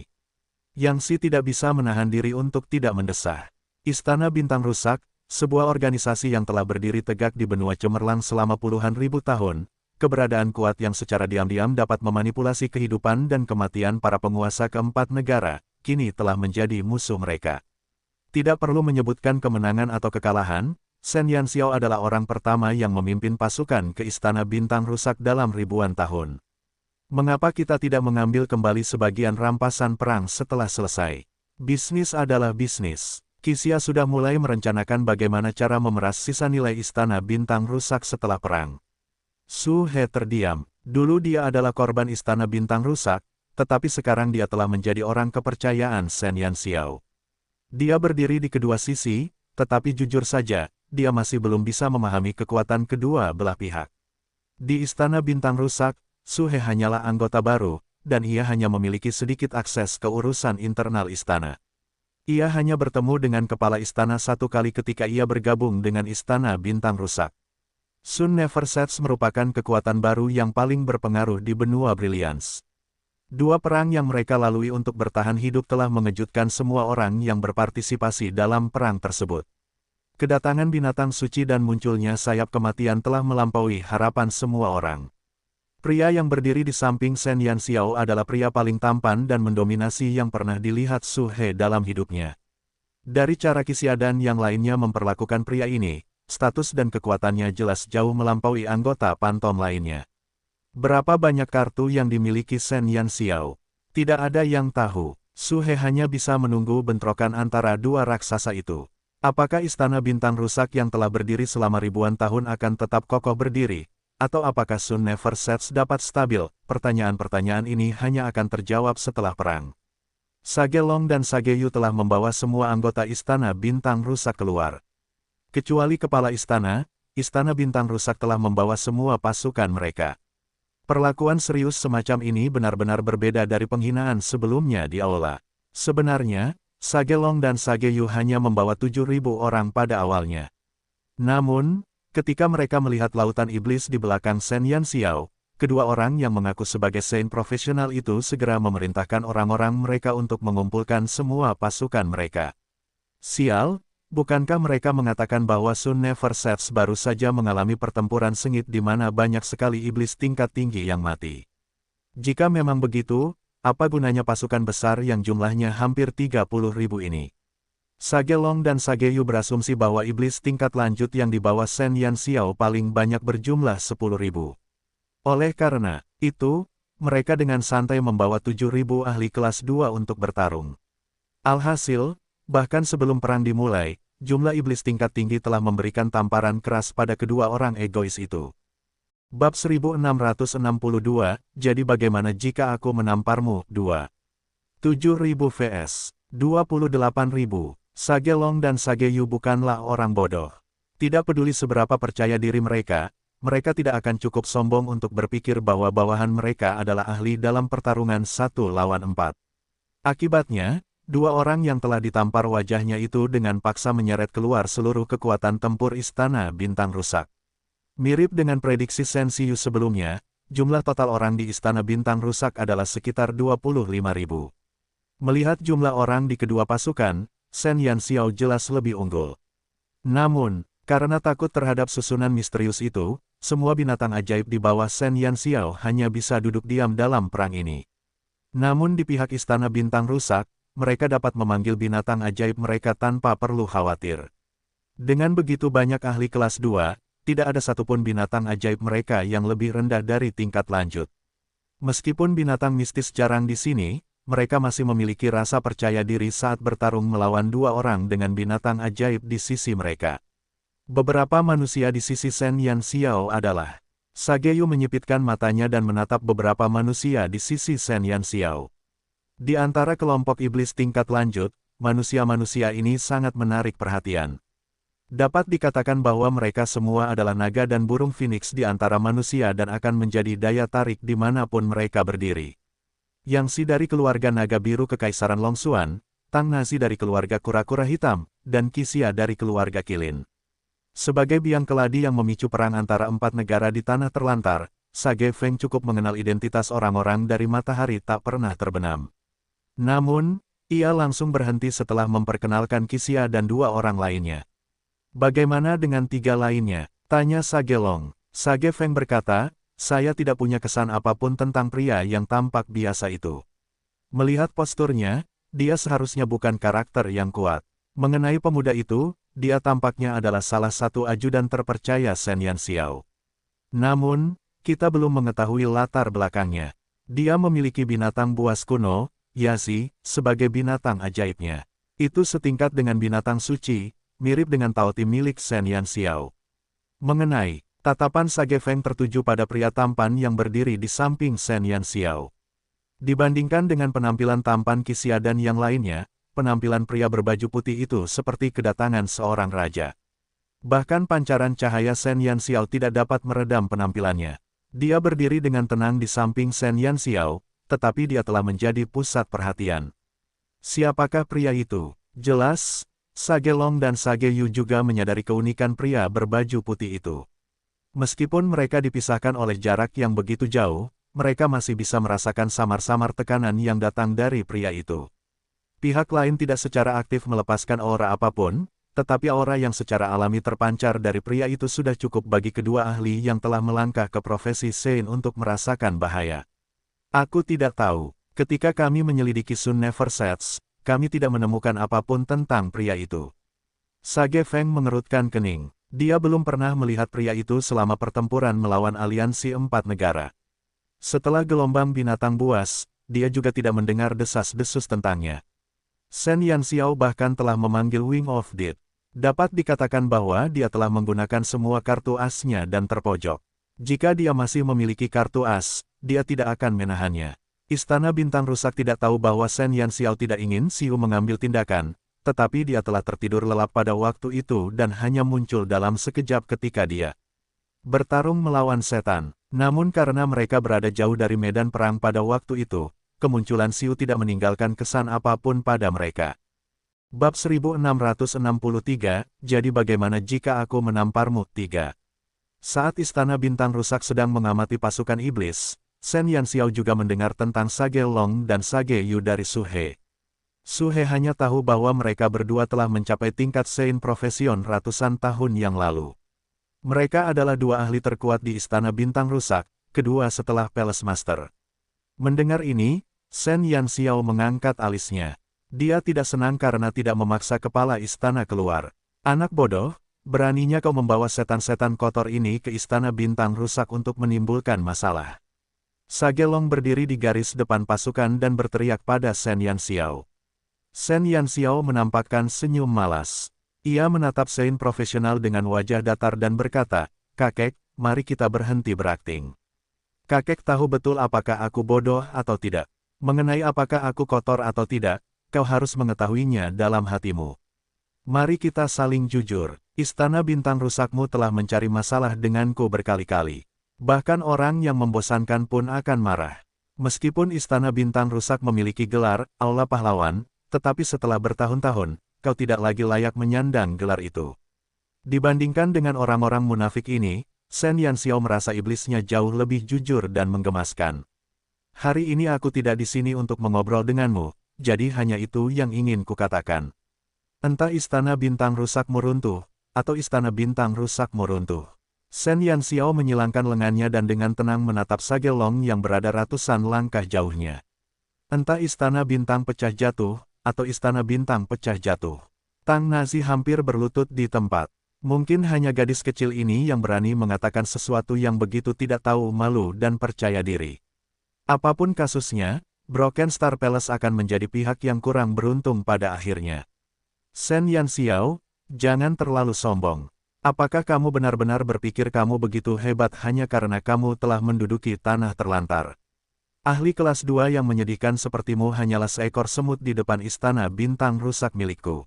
Yang Xi tidak bisa menahan diri untuk tidak mendesah. Istana Bintang Rusak, sebuah organisasi yang telah berdiri tegak di benua cemerlang selama puluhan ribu tahun, keberadaan kuat yang secara diam-diam dapat memanipulasi kehidupan dan kematian para penguasa keempat negara, kini telah menjadi musuh mereka. Tidak perlu menyebutkan kemenangan atau kekalahan, Shen Yanxiao adalah orang pertama yang memimpin pasukan ke Istana Bintang Rusak dalam ribuan tahun. Mengapa kita tidak mengambil kembali sebagian rampasan perang setelah selesai? Bisnis adalah bisnis. Qi Xia sudah mulai merencanakan bagaimana cara memeras sisa nilai Istana Bintang Rusak setelah perang. Su He terdiam. Dulu dia adalah korban Istana Bintang Rusak, tetapi sekarang dia telah menjadi orang kepercayaan Shen Yanxiao. Dia berdiri di kedua sisi, tetapi jujur saja, dia masih belum bisa memahami kekuatan kedua belah pihak. Di Istana Bintang Rusak, Su He hanyalah anggota baru, dan ia hanya memiliki sedikit akses ke urusan internal istana. Ia hanya bertemu dengan kepala istana satu kali ketika ia bergabung dengan Istana Bintang Rusak. Sun Never Sets merupakan kekuatan baru yang paling berpengaruh di benua Brilliance. Dua perang yang mereka lalui untuk bertahan hidup telah mengejutkan semua orang yang berpartisipasi dalam perang tersebut. Kedatangan binatang suci dan munculnya sayap kematian telah melampaui harapan semua orang. Pria yang berdiri di samping Shen Yanxiao adalah pria paling tampan dan mendominasi yang pernah dilihat Su He dalam hidupnya. Dari cara Qi Xia dan yang lainnya memperlakukan pria ini, status dan kekuatannya jelas jauh melampaui anggota pantom lainnya. Berapa banyak kartu yang dimiliki Shen Yanxiao? Tidak ada yang tahu. Su He hanya bisa menunggu bentrokan antara dua raksasa itu. Apakah Istana Bintang Rusak yang telah berdiri selama ribuan tahun akan tetap kokoh berdiri? Atau apakah Sun Never Sets dapat stabil? Pertanyaan-pertanyaan ini hanya akan terjawab setelah perang. Sage Long dan Sage Yu telah membawa semua anggota Istana Bintang Rusak keluar. Kecuali kepala istana, Istana Bintang Rusak telah membawa semua pasukan mereka. Perlakuan serius semacam ini benar-benar berbeda dari penghinaan sebelumnya di aula. Sebenarnya, Sage Long dan Sage Yu hanya membawa 7.000 orang pada awalnya. Namun, ketika mereka melihat lautan iblis di belakang Shen Yanxiao, kedua orang yang mengaku sebagai saint profesional itu segera memerintahkan orang-orang mereka untuk mengumpulkan semua pasukan mereka. Sial, bukankah mereka mengatakan bahwa Sun Never Sets baru saja mengalami pertempuran sengit di mana banyak sekali iblis tingkat tinggi yang mati? Jika memang begitu, apa gunanya pasukan besar yang jumlahnya hampir 30.000 ini? Sage Long dan Sage Yu berasumsi bahwa iblis tingkat lanjut yang di bawah Shen Yanxiao paling banyak berjumlah 10.000. Oleh karena itu, mereka dengan santai membawa 7.000 ahli kelas 2 untuk bertarung. Alhasil, bahkan sebelum perang dimulai, jumlah iblis tingkat tinggi telah memberikan tamparan keras pada kedua orang egois itu. Bab 1662, jadi bagaimana jika aku menamparmu? 2. 7.000 vs 28.000. Sage Long dan Sage Yu bukanlah orang bodoh. Tidak peduli seberapa percaya diri mereka tidak akan cukup sombong untuk berpikir bahwa bawahan mereka adalah ahli dalam pertarungan 1 lawan 4. Akibatnya, dua orang yang telah ditampar wajahnya itu dengan paksa menyeret keluar seluruh kekuatan tempur Istana Bintang Rusak. Mirip dengan prediksi Shen Xiu sebelumnya, jumlah total orang di Istana Bintang Rusak adalah sekitar 25.000. Melihat jumlah orang di kedua pasukan, Shen Yanxiao jelas lebih unggul. Namun, karena takut terhadap susunan misterius itu, semua binatang ajaib di bawah Shen Yanxiao hanya bisa duduk diam dalam perang ini. Namun di pihak Istana Bintang Rusak, mereka dapat memanggil binatang ajaib mereka tanpa perlu khawatir. Dengan begitu banyak ahli kelas 2, tidak ada satupun binatang ajaib mereka yang lebih rendah dari tingkat lanjut. Meskipun binatang mistis jarang di sini, mereka masih memiliki rasa percaya diri saat bertarung melawan dua orang dengan binatang ajaib di sisi mereka. Beberapa manusia di sisi Shen Yanxiao adalah. Sage Yu menyipitkan matanya dan menatap beberapa manusia di sisi Shen Yanxiao. Di antara kelompok iblis tingkat lanjut, manusia-manusia ini sangat menarik perhatian. Dapat dikatakan bahwa mereka semua adalah naga dan burung phoenix di antara manusia dan akan menjadi daya tarik dimanapun mereka berdiri. Yang Si dari keluarga naga biru Kekaisaran Longxuan, Tang Nazi dari keluarga kura-kura hitam, dan Qixia dari keluarga Qilin. Sebagai biang keladi yang memicu perang antara 4 negara di tanah terlantar, Sage Feng cukup mengenal identitas orang-orang dari matahari tak pernah terbenam. Namun, ia langsung berhenti setelah memperkenalkan Qixia dan dua orang lainnya. Bagaimana dengan 3 lainnya? Tanya Sage Long. Sage Feng berkata, saya tidak punya kesan apapun tentang pria yang tampak biasa itu. Melihat posturnya, dia seharusnya bukan karakter yang kuat. Mengenai pemuda itu, dia tampaknya adalah salah satu ajudan terpercaya Shen Yanxiao. Namun, kita belum mengetahui latar belakangnya. Dia memiliki binatang buas kuno, Yazi, sebagai binatang ajaibnya. Itu setingkat dengan binatang suci, mirip dengan Taoti milik Shen Yanxiao. Mengenai tatapan Sage Feng tertuju pada pria tampan yang berdiri di samping Shen Yanxiao. Dibandingkan dengan penampilan tampan Qixia dan yang lainnya, penampilan pria berbaju putih itu seperti kedatangan seorang raja. Bahkan pancaran cahaya Shen Yanxiao tidak dapat meredam penampilannya. Dia berdiri dengan tenang di samping Shen Yanxiao, tetapi dia telah menjadi pusat perhatian. Siapakah pria itu? Jelas, Sage Long dan Sage Yu juga menyadari keunikan pria berbaju putih itu. Meskipun mereka dipisahkan oleh jarak yang begitu jauh, mereka masih bisa merasakan samar-samar tekanan yang datang dari pria itu. Pihak lain tidak secara aktif melepaskan aura apapun, tetapi aura yang secara alami terpancar dari pria itu sudah cukup bagi kedua ahli yang telah melangkah ke profesi Sein untuk merasakan bahaya. Aku tidak tahu, ketika kami menyelidiki Sun Never Sets, kami tidak menemukan apapun tentang pria itu. Sage Feng mengerutkan kening. Dia belum pernah melihat pria itu selama pertempuran melawan aliansi 4 negara. Setelah gelombang binatang buas, dia juga tidak mendengar desas-desus tentangnya. Shen Yanxiao bahkan telah memanggil Wing of Death. Dapat dikatakan bahwa dia telah menggunakan semua kartu asnya dan terpojok. Jika dia masih memiliki kartu as, dia tidak akan menahannya. Istana Bintang Rusak tidak tahu bahwa Shen Yanxiao tidak ingin Xiu mengambil tindakan, tetapi dia telah tertidur lelap pada waktu itu dan hanya muncul dalam sekejap ketika dia bertarung melawan setan. Namun karena mereka berada jauh dari medan perang pada waktu itu, kemunculan Xiu tidak meninggalkan kesan apapun pada mereka. Bab 1663, jadi bagaimana jika aku menamparmu? 3. Saat Istana Bintang Rusak sedang mengamati pasukan iblis, Shen Yanxiao juga mendengar tentang Sage Long dan Sage Yu dari Su He. Su He hanya tahu bahwa mereka berdua telah mencapai tingkat Sein Profesion ratusan tahun yang lalu. Mereka adalah dua ahli terkuat di Istana Bintang Rusak, kedua setelah Palace Master. Mendengar ini, Shen Yanxiao mengangkat alisnya. Dia tidak senang karena tidak memaksa kepala istana keluar. Anak bodoh, beraninya kau membawa setan-setan kotor ini ke istana bintang rusak untuk menimbulkan masalah. Sagelong berdiri di garis depan pasukan dan berteriak pada Shen Yanxiao. Shen Yanxiao menampakkan senyum malas. Ia menatap Sein profesional dengan wajah datar dan berkata, "Kakek, mari kita berhenti berakting. Kakek tahu betul apakah aku bodoh atau tidak. Mengenai apakah aku kotor atau tidak, kau harus mengetahuinya dalam hatimu. Mari kita saling jujur. Istana bintang rusakmu telah mencari masalah denganku berkali-kali. Bahkan orang yang membosankan pun akan marah. Meskipun istana bintang rusak memiliki gelar, Aula Pahlawan, tetapi setelah bertahun-tahun, kau tidak lagi layak menyandang gelar itu." Dibandingkan dengan orang-orang munafik ini, Shen Yanxiao merasa iblisnya jauh lebih jujur dan menggemaskan. "Hari ini aku tidak di sini untuk mengobrol denganmu, jadi hanya itu yang ingin kukatakan. Entah istana bintang rusakmu runtuh, atau istana bintang rusakmu runtuh." Shen Yanxiao menyilangkan lengannya dan dengan tenang menatap Sagelong yang berada ratusan langkah jauhnya. Entah istana bintang pecah jatuh, atau istana bintang pecah jatuh. Tang Nazi hampir berlutut di tempat. Mungkin hanya gadis kecil ini yang berani mengatakan sesuatu yang begitu tidak tahu malu dan percaya diri. Apapun kasusnya, Broken Star Palace akan menjadi pihak yang kurang beruntung pada akhirnya. Shen Yanxiao, jangan terlalu sombong. Apakah kamu benar-benar berpikir kamu begitu hebat hanya karena kamu telah menduduki tanah terlantar? Ahli kelas 2 yang menyedihkan sepertimu hanyalah seekor semut di depan istana bintang rusak milikku.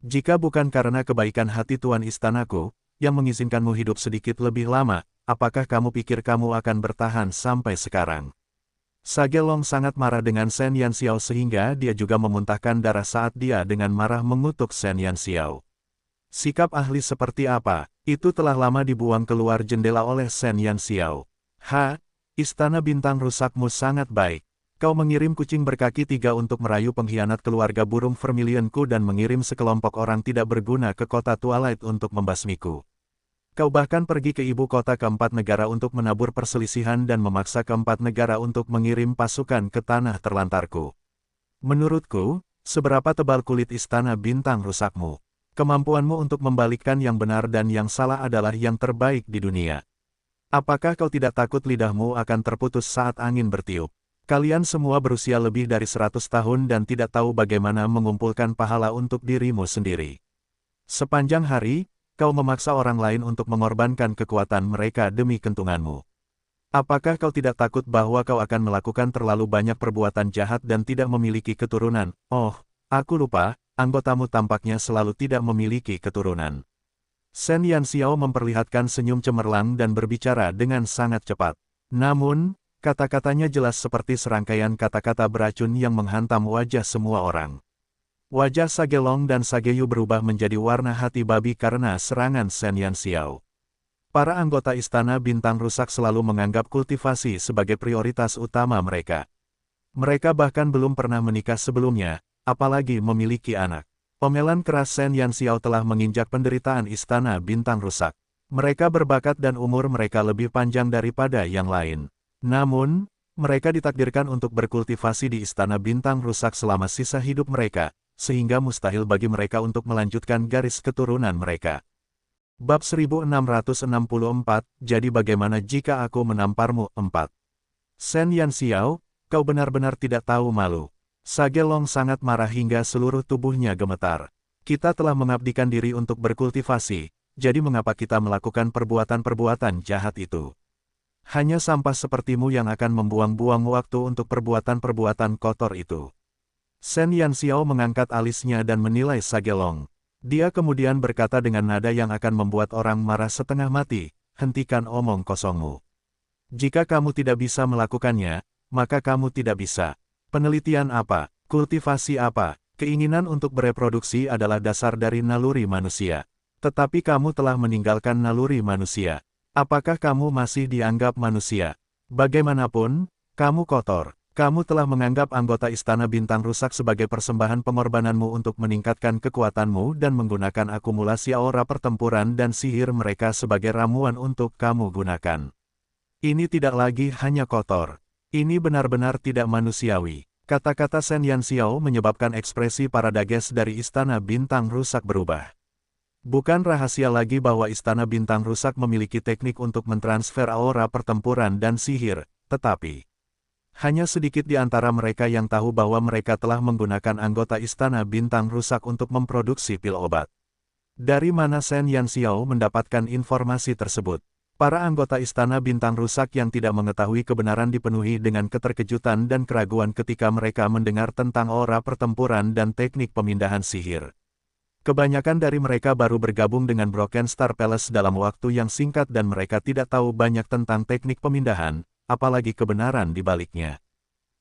Jika bukan karena kebaikan hati tuan istanaku, yang mengizinkanmu hidup sedikit lebih lama, apakah kamu pikir kamu akan bertahan sampai sekarang? Sagelong sangat marah dengan Shen Yanxiao sehingga dia juga memuntahkan darah saat dia dengan marah mengutuk Shen Yanxiao. Sikap ahli seperti apa, itu telah lama dibuang keluar jendela oleh Shen Yanxiao. Istana bintang rusakmu sangat baik. Kau mengirim kucing berkaki 3 untuk merayu pengkhianat keluarga burung Vermilionku dan mengirim sekelompok orang tidak berguna ke kota Twilight untuk membasmiku. Kau bahkan pergi ke ibu kota keempat negara untuk menabur perselisihan dan memaksa keempat negara untuk mengirim pasukan ke tanah terlantarku. Menurutku, seberapa tebal kulit istana bintang rusakmu? Kemampuanmu untuk membalikkan yang benar dan yang salah adalah yang terbaik di dunia. Apakah kau tidak takut lidahmu akan terputus saat angin bertiup? Kalian semua berusia lebih dari 100 tahun dan tidak tahu bagaimana mengumpulkan pahala untuk dirimu sendiri. Sepanjang hari, kau memaksa orang lain untuk mengorbankan kekuatan mereka demi kentunganmu. Apakah kau tidak takut bahwa kau akan melakukan terlalu banyak perbuatan jahat dan tidak memiliki keturunan? Oh, aku lupa. Anggotamu tampaknya selalu tidak memiliki keturunan. Shen Yanxiao memperlihatkan senyum cemerlang dan berbicara dengan sangat cepat. Namun, kata-katanya jelas seperti serangkaian kata-kata beracun yang menghantam wajah semua orang. Wajah Sagelong dan Sageyu berubah menjadi warna hati babi karena serangan Shen Yanxiao. Para anggota istana bintang rusak selalu menganggap kultivasi sebagai prioritas utama mereka. Mereka bahkan belum pernah menikah sebelumnya, apalagi memiliki anak. Omelan keras Shen Yanxiao telah menginjak penderitaan istana bintang rusak. Mereka berbakat dan umur mereka lebih panjang daripada yang lain. Namun, mereka ditakdirkan untuk berkultivasi di istana bintang rusak selama sisa hidup mereka, sehingga mustahil bagi mereka untuk melanjutkan garis keturunan mereka. Bab 1664, jadi bagaimana jika aku menamparmu? 4. Shen Yanxiao, kau benar-benar tidak tahu malu. Sagelong sangat marah hingga seluruh tubuhnya gemetar. Kita telah mengabdikan diri untuk berkultivasi, jadi mengapa kita melakukan perbuatan-perbuatan jahat itu? Hanya sampah sepertimu yang akan membuang-buang waktu untuk perbuatan-perbuatan kotor itu. Shen Yanxiao mengangkat alisnya dan menilai Sagelong. Dia kemudian berkata dengan nada yang akan membuat orang marah setengah mati, hentikan omong kosongmu. Jika kamu tidak bisa melakukannya, maka kamu tidak bisa. Penelitian apa, kultivasi apa, keinginan untuk bereproduksi adalah dasar dari naluri manusia. Tetapi kamu telah meninggalkan naluri manusia. Apakah kamu masih dianggap manusia? Bagaimanapun, kamu kotor. Kamu telah menganggap anggota istana bintang rusak sebagai persembahan pengorbananmu untuk meningkatkan kekuatanmu dan menggunakan akumulasi aura pertempuran dan sihir mereka sebagai ramuan untuk kamu gunakan. Ini tidak lagi hanya kotor. Ini benar-benar tidak manusiawi. Kata-kata Shen Yanxiao menyebabkan ekspresi para dages dari Istana Bintang Rusak berubah. Bukan rahasia lagi bahwa Istana Bintang Rusak memiliki teknik untuk mentransfer aura pertempuran dan sihir, tetapi hanya sedikit di antara mereka yang tahu bahwa mereka telah menggunakan anggota Istana Bintang Rusak untuk memproduksi pil obat. Dari mana Shen Yanxiao mendapatkan informasi tersebut? Para anggota Istana Bintang Rusak yang tidak mengetahui kebenaran dipenuhi dengan keterkejutan dan keraguan ketika mereka mendengar tentang aura pertempuran dan teknik pemindahan sihir. Kebanyakan dari mereka baru bergabung dengan Broken Star Palace dalam waktu yang singkat dan mereka tidak tahu banyak tentang teknik pemindahan, apalagi kebenaran di baliknya.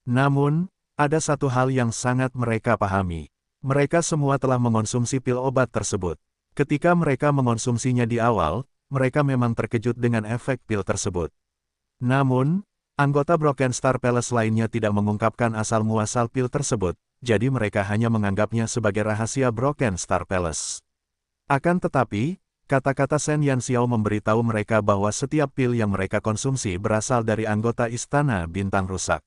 Namun, ada satu hal yang sangat mereka pahami. Mereka semua telah mengonsumsi pil obat tersebut. Ketika mereka mengonsumsinya di awal, mereka memang terkejut dengan efek pil tersebut. Namun, anggota Broken Star Palace lainnya tidak mengungkapkan asal-muasal pil tersebut, jadi mereka hanya menganggapnya sebagai rahasia Broken Star Palace. Akan tetapi, kata-kata Shen Yanxiao memberitahu mereka bahwa setiap pil yang mereka konsumsi berasal dari anggota Istana Bintang Rusak.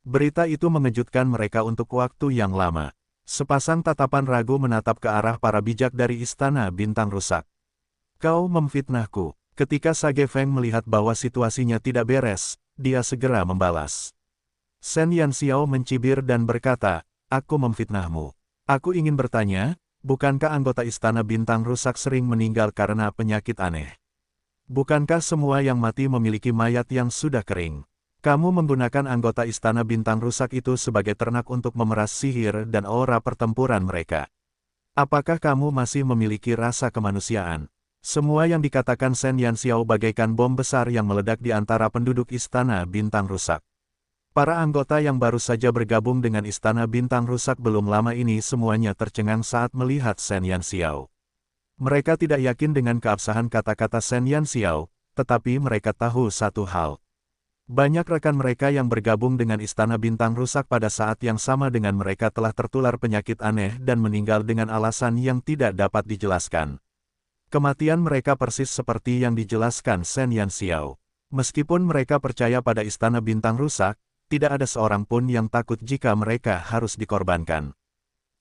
Berita itu mengejutkan mereka untuk waktu yang lama. Sepasang tatapan ragu menatap ke arah para bijak dari Istana Bintang Rusak. Kau memfitnahku. Ketika Sage Feng melihat bahwa situasinya tidak beres, dia segera membalas. Shen Yanxiao mencibir dan berkata, aku memfitnahmu. Aku ingin bertanya, bukankah anggota Istana Bintang Rusak sering meninggal karena penyakit aneh? Bukankah semua yang mati memiliki mayat yang sudah kering? Kamu menggunakan anggota Istana Bintang Rusak itu sebagai ternak untuk memeras sihir dan aura pertempuran mereka. Apakah kamu masih memiliki rasa kemanusiaan? Semua yang dikatakan Shen Yanxiao bagaikan bom besar yang meledak di antara penduduk Istana Bintang Rusak. Para anggota yang baru saja bergabung dengan Istana Bintang Rusak belum lama ini semuanya tercengang saat melihat Shen Yanxiao. Mereka tidak yakin dengan keabsahan kata-kata Shen Yanxiao, tetapi mereka tahu satu hal. Banyak rekan mereka yang bergabung dengan Istana Bintang Rusak pada saat yang sama dengan mereka telah tertular penyakit aneh dan meninggal dengan alasan yang tidak dapat dijelaskan. Kematian mereka persis seperti yang dijelaskan Shen Yanxiao. Meskipun mereka percaya pada Istana Bintang Rusak, tidak ada seorang pun yang takut jika mereka harus dikorbankan.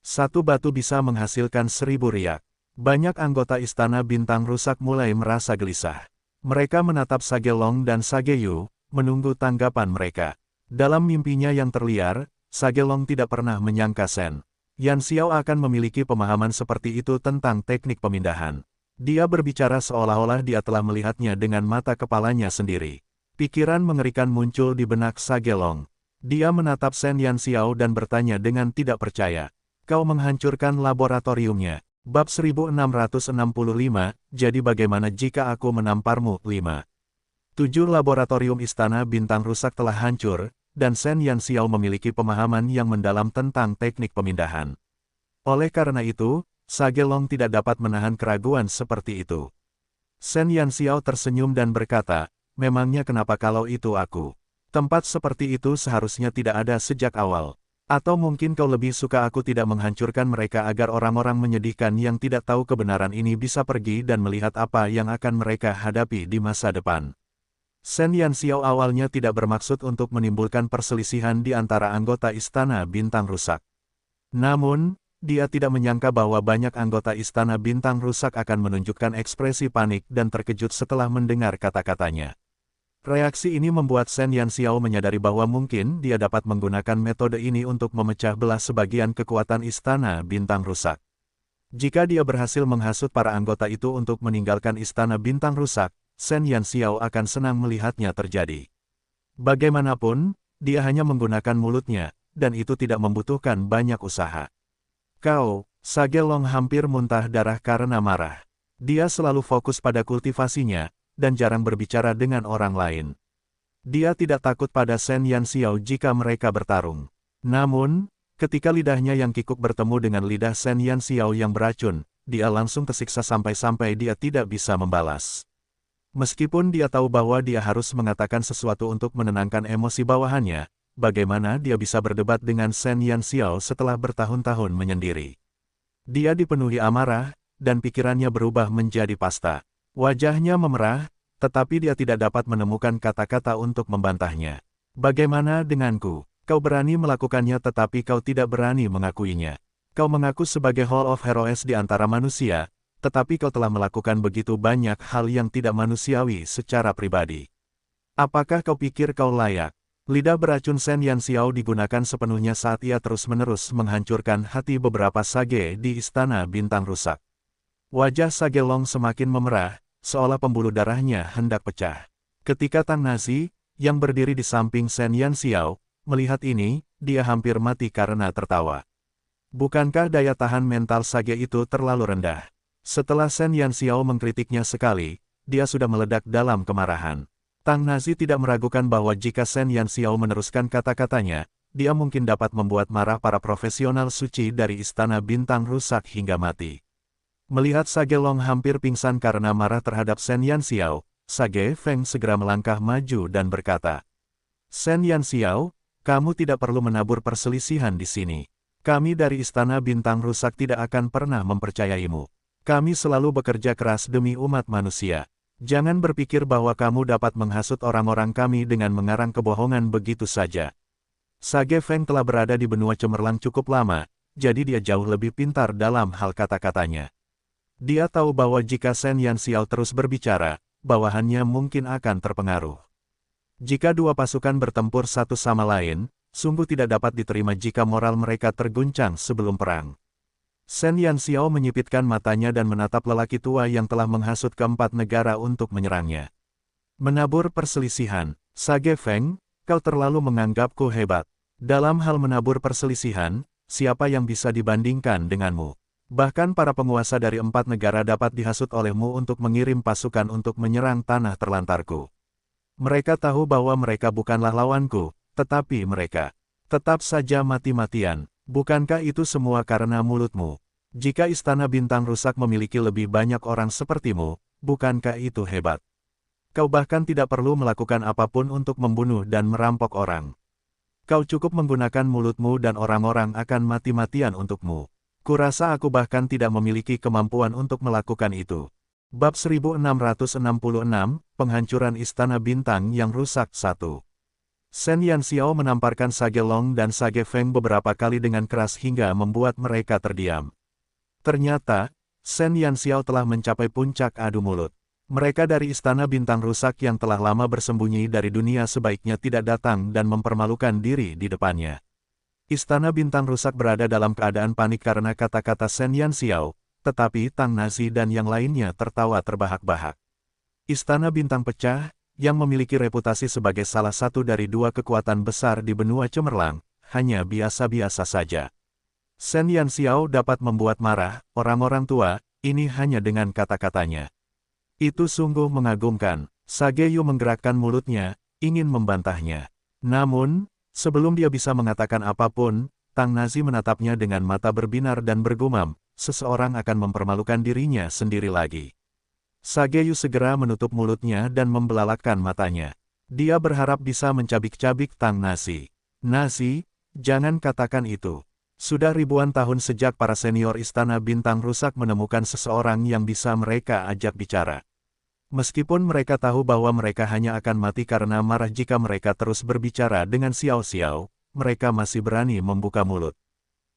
Satu batu bisa menghasilkan 1000 riak. Banyak anggota Istana Bintang Rusak mulai merasa gelisah. Mereka menatap Sage Long dan Sage Yu, menunggu tanggapan mereka. Dalam mimpinya yang terliar, Sage Long tidak pernah menyangka Shen Yanxiao akan memiliki pemahaman seperti itu tentang teknik pemindahan. Dia berbicara seolah-olah dia telah melihatnya dengan mata kepalanya sendiri. Pikiran mengerikan muncul di benak Sage Long. Dia menatap Shen Yanxiao dan bertanya dengan tidak percaya. Kau menghancurkan laboratoriumnya. Bab 1665, jadi bagaimana jika aku menamparmu? 5. 7 laboratorium Istana Bintang Rusak telah hancur, dan Shen Yanxiao memiliki pemahaman yang mendalam tentang teknik pemindahan. Oleh karena itu, Sage Long tidak dapat menahan keraguan seperti itu. Shen Yanxiao tersenyum dan berkata, memangnya kenapa kalau itu aku? Tempat seperti itu seharusnya tidak ada sejak awal. Atau mungkin kau lebih suka aku tidak menghancurkan mereka agar orang-orang menyedihkan yang tidak tahu kebenaran ini bisa pergi dan melihat apa yang akan mereka hadapi di masa depan. Shen Yanxiao awalnya tidak bermaksud untuk menimbulkan perselisihan di antara anggota Istana Bintang Rusak. Namun, dia tidak menyangka bahwa banyak anggota Istana Bintang Rusak akan menunjukkan ekspresi panik dan terkejut setelah mendengar kata-katanya. Reaksi ini membuat Shen Yanxiao menyadari bahwa mungkin dia dapat menggunakan metode ini untuk memecah belah sebagian kekuatan Istana Bintang Rusak. Jika dia berhasil menghasut para anggota itu untuk meninggalkan Istana Bintang Rusak, Shen Yanxiao akan senang melihatnya terjadi. Bagaimanapun, dia hanya menggunakan mulutnya, dan itu tidak membutuhkan banyak usaha. Kau, Sage Long hampir muntah darah karena marah. Dia selalu fokus pada kultivasinya, dan jarang berbicara dengan orang lain. Dia tidak takut pada Shen Yanxiao jika mereka bertarung. Namun, ketika lidahnya yang kikuk bertemu dengan lidah Shen Yanxiao yang beracun, dia langsung tersiksa sampai-sampai dia tidak bisa membalas. Meskipun dia tahu bahwa dia harus mengatakan sesuatu untuk menenangkan emosi bawahannya, bagaimana dia bisa berdebat dengan Shen Yanxiao setelah bertahun-tahun menyendiri. Dia dipenuhi amarah, dan pikirannya berubah menjadi pasta. Wajahnya memerah, tetapi dia tidak dapat menemukan kata-kata untuk membantahnya. Bagaimana denganku? Kau berani melakukannya tetapi kau tidak berani mengakuinya. Kau mengaku sebagai Hall of Heroes di antara manusia, tetapi kau telah melakukan begitu banyak hal yang tidak manusiawi secara pribadi. Apakah kau pikir kau layak? Lidah beracun Shen Yanxiao digunakan sepenuhnya saat ia terus-menerus menghancurkan hati beberapa sage di Istana Bintang Rusak. Wajah Sage Long semakin memerah, seolah pembuluh darahnya hendak pecah. Ketika Tang Nazi, yang berdiri di samping Shen Yanxiao, melihat ini, dia hampir mati karena tertawa. Bukankah daya tahan mental Sage itu terlalu rendah? Setelah Shen Yanxiao mengkritiknya sekali, dia sudah meledak dalam kemarahan. Tang Nazi tidak meragukan bahwa jika Shen Yanxiao meneruskan kata-katanya, dia mungkin dapat membuat marah para profesional suci dari Istana Bintang Rusak hingga mati. Melihat Sage Long hampir pingsan karena marah terhadap Shen Yanxiao, Sage Feng segera melangkah maju dan berkata, "Shen Yanxiao, kamu tidak perlu menabur perselisihan di sini. Kami dari Istana Bintang Rusak tidak akan pernah mempercayaimu. Kami selalu bekerja keras demi umat manusia. Jangan berpikir bahwa kamu dapat menghasut orang-orang kami dengan mengarang kebohongan begitu saja." Sage Feng telah berada di benua cemerlang cukup lama, jadi dia jauh lebih pintar dalam hal kata-katanya. Dia tahu bahwa jika Shen Yanxiao terus berbicara, bawahannya mungkin akan terpengaruh. Jika dua pasukan bertempur satu sama lain, sungguh tidak dapat diterima jika moral mereka terguncang sebelum perang. Shen Yanxiao menyipitkan matanya dan menatap lelaki tua yang telah menghasut keempat negara untuk menyerangnya. Menabur perselisihan, Sage Feng, kau terlalu menganggapku hebat. Dalam hal menabur perselisihan, siapa yang bisa dibandingkan denganmu? Bahkan para penguasa dari 4 negara dapat dihasut olehmu untuk mengirim pasukan untuk menyerang tanah terlantarku. Mereka tahu bahwa mereka bukanlah lawanku, tetapi mereka tetap saja mati-matian. Bukankah itu semua karena mulutmu? Jika Istana Bintang Rusak memiliki lebih banyak orang sepertimu, bukankah itu hebat? Kau bahkan tidak perlu melakukan apapun untuk membunuh dan merampok orang. Kau cukup menggunakan mulutmu dan orang-orang akan mati-matian untukmu. Kurasa aku bahkan tidak memiliki kemampuan untuk melakukan itu. Bab 1666, Penghancuran Istana Bintang yang Rusak 1. Shen Yanxiao menamparkan Sage Long dan Sage Feng beberapa kali dengan keras hingga membuat mereka terdiam. Ternyata, Shen Yanxiao telah mencapai puncak adu mulut. Mereka dari Istana Bintang Rusak yang telah lama bersembunyi dari dunia sebaiknya tidak datang dan mempermalukan diri di depannya. Istana Bintang Rusak berada dalam keadaan panik karena kata-kata Shen Yanxiao, tetapi Tang Nazi dan yang lainnya tertawa terbahak-bahak. Istana Bintang Pecah, yang memiliki reputasi sebagai salah satu dari 2 kekuatan besar di benua cemerlang, hanya biasa-biasa saja. Shen Yanxiao dapat membuat marah orang-orang tua, ini hanya dengan kata-katanya. Itu sungguh mengagumkan. Sage Yu menggerakkan mulutnya, ingin membantahnya. Namun, sebelum dia bisa mengatakan apapun, Tang Nazi menatapnya dengan mata berbinar dan bergumam, seseorang akan mempermalukan dirinya sendiri lagi. Sage Yu segera menutup mulutnya dan membelalakkan matanya. Dia berharap bisa mencabik-cabik Tang Nazi. Nazi, jangan katakan itu. Sudah ribuan tahun sejak para senior Istana Bintang Rusak menemukan seseorang yang bisa mereka ajak bicara. Meskipun mereka tahu bahwa mereka hanya akan mati karena marah jika mereka terus berbicara dengan Xiao Xiao, mereka masih berani membuka mulut.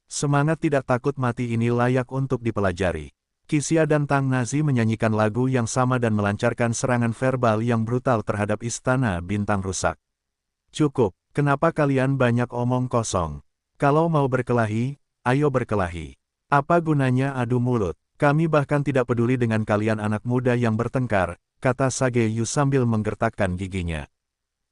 Semangat tidak takut mati ini layak untuk dipelajari. Qixia dan Tang Nazi menyanyikan lagu yang sama dan melancarkan serangan verbal yang brutal terhadap Istana Bintang Rusak. Cukup, kenapa kalian banyak omong kosong? Kalau mau berkelahi, ayo berkelahi. Apa gunanya adu mulut? Kami bahkan tidak peduli dengan kalian anak muda yang bertengkar, kata Sage Yu sambil menggertakkan giginya.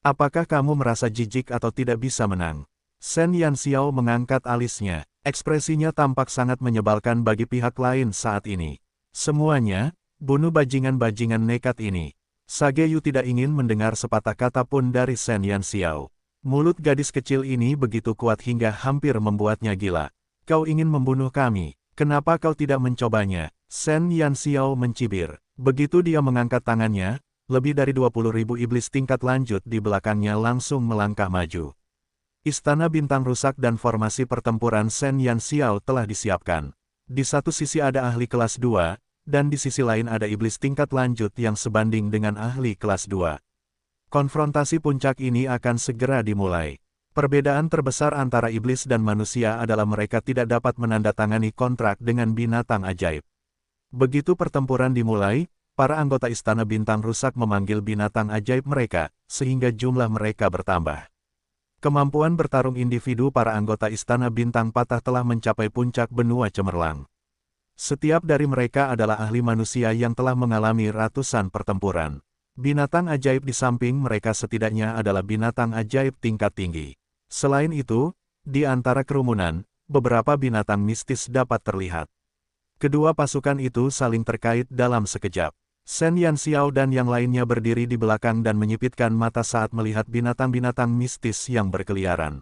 Apakah kamu merasa jijik atau tidak bisa menang? Shen Yanxiao mengangkat alisnya. Ekspresinya tampak sangat menyebalkan bagi pihak lain saat ini. Semuanya, bunuh bajingan-bajingan nekat ini. Sage Yu tidak ingin mendengar sepatah kata pun dari Shen Yanxiao. Mulut gadis kecil ini begitu kuat hingga hampir membuatnya gila. Kau ingin membunuh kami, kenapa kau tidak mencobanya? Shen Yanxiao mencibir. Begitu dia mengangkat tangannya, lebih dari 20.000 iblis tingkat lanjut di belakangnya langsung melangkah maju. Istana Bintang Rusak dan formasi pertempuran Shen Yanxiao telah disiapkan. Di satu sisi ada ahli kelas 2, dan di sisi lain ada iblis tingkat lanjut yang sebanding dengan ahli kelas 2. Konfrontasi puncak ini akan segera dimulai. Perbedaan terbesar antara iblis dan manusia adalah mereka tidak dapat menandatangani kontrak dengan binatang ajaib. Begitu pertempuran dimulai, para anggota Istana Bintang Rusak memanggil binatang ajaib mereka, sehingga jumlah mereka bertambah. Kemampuan bertarung individu para anggota Istana Bintang Patah telah mencapai puncak benua cemerlang. Setiap dari mereka adalah ahli manusia yang telah mengalami ratusan pertempuran. Binatang ajaib di samping mereka setidaknya adalah binatang ajaib tingkat tinggi. Selain itu, di antara kerumunan, beberapa binatang mistis dapat terlihat. Kedua pasukan itu saling terkait dalam sekejap. Shen Yanxiao dan yang lainnya berdiri di belakang dan menyipitkan mata saat melihat binatang-binatang mistis yang berkeliaran.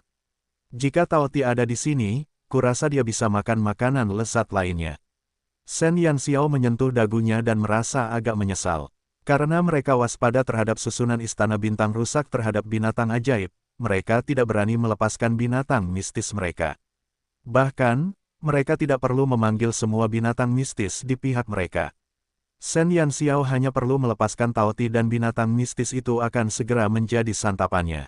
Jika Tao Ti ada di sini, kurasa dia bisa makan makanan lezat lainnya. Shen Yanxiao menyentuh dagunya dan merasa agak menyesal. Karena mereka waspada terhadap susunan Istana Bintang Rusak terhadap binatang ajaib, mereka tidak berani melepaskan binatang mistis mereka. Bahkan, mereka tidak perlu memanggil semua binatang mistis di pihak mereka. Shen Yanxiao hanya perlu melepaskan Tao Ti dan binatang mistis itu akan segera menjadi santapannya.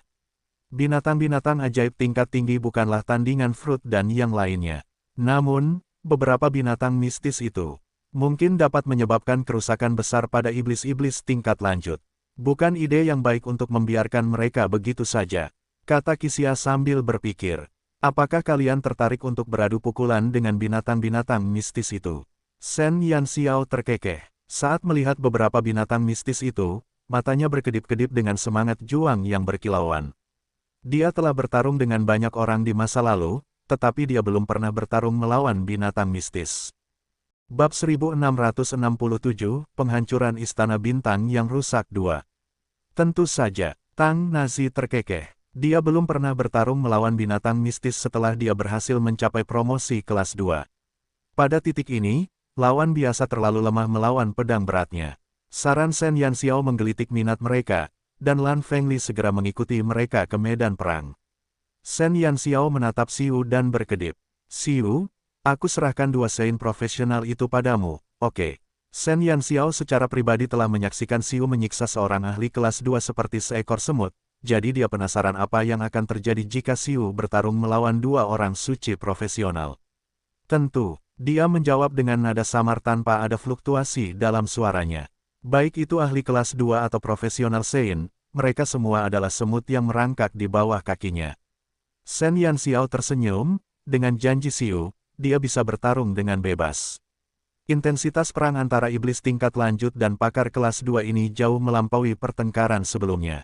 Binatang-binatang ajaib tingkat tinggi bukanlah tandingan Fruit dan yang lainnya. Namun, beberapa binatang mistis itu mungkin dapat menyebabkan kerusakan besar pada iblis-iblis tingkat lanjut. Bukan ide yang baik untuk membiarkan mereka begitu saja, kata Qixia sambil berpikir. Apakah kalian tertarik untuk beradu pukulan dengan binatang-binatang mistis itu? Shen Yanxiao terkekeh. Saat melihat beberapa binatang mistis itu, matanya berkedip-kedip dengan semangat juang yang berkilauan. Dia telah bertarung dengan banyak orang di masa lalu, tetapi dia belum pernah bertarung melawan binatang mistis. Bab 1667, Penghancuran Istana Bintang yang Rusak 2. Tentu saja, Tang Nazi terkekeh. Dia belum pernah bertarung melawan binatang mistis setelah dia berhasil mencapai promosi kelas 2. Pada titik ini, lawan biasa terlalu lemah melawan pedang beratnya. Saran Shen Yanxiao menggelitik minat mereka, dan Lan Fengli segera mengikuti mereka ke medan perang. Shen Yanxiao menatap Xiu dan berkedip. Xiu, aku serahkan dua Sein profesional itu padamu, oke. Shen Yanxiao secara pribadi telah menyaksikan Xiu menyiksa seorang ahli kelas 2 seperti seekor semut, jadi dia penasaran apa yang akan terjadi jika Xiu bertarung melawan dua orang suci profesional. Tentu, dia menjawab dengan nada samar tanpa ada fluktuasi dalam suaranya. Baik itu ahli kelas 2 atau profesional Sein, mereka semua adalah semut yang merangkak di bawah kakinya. Shen Yanxiao tersenyum, dengan janji Xiu, dia bisa bertarung dengan bebas. Intensitas perang antara iblis tingkat lanjut dan pakar kelas 2 ini jauh melampaui pertengkaran sebelumnya.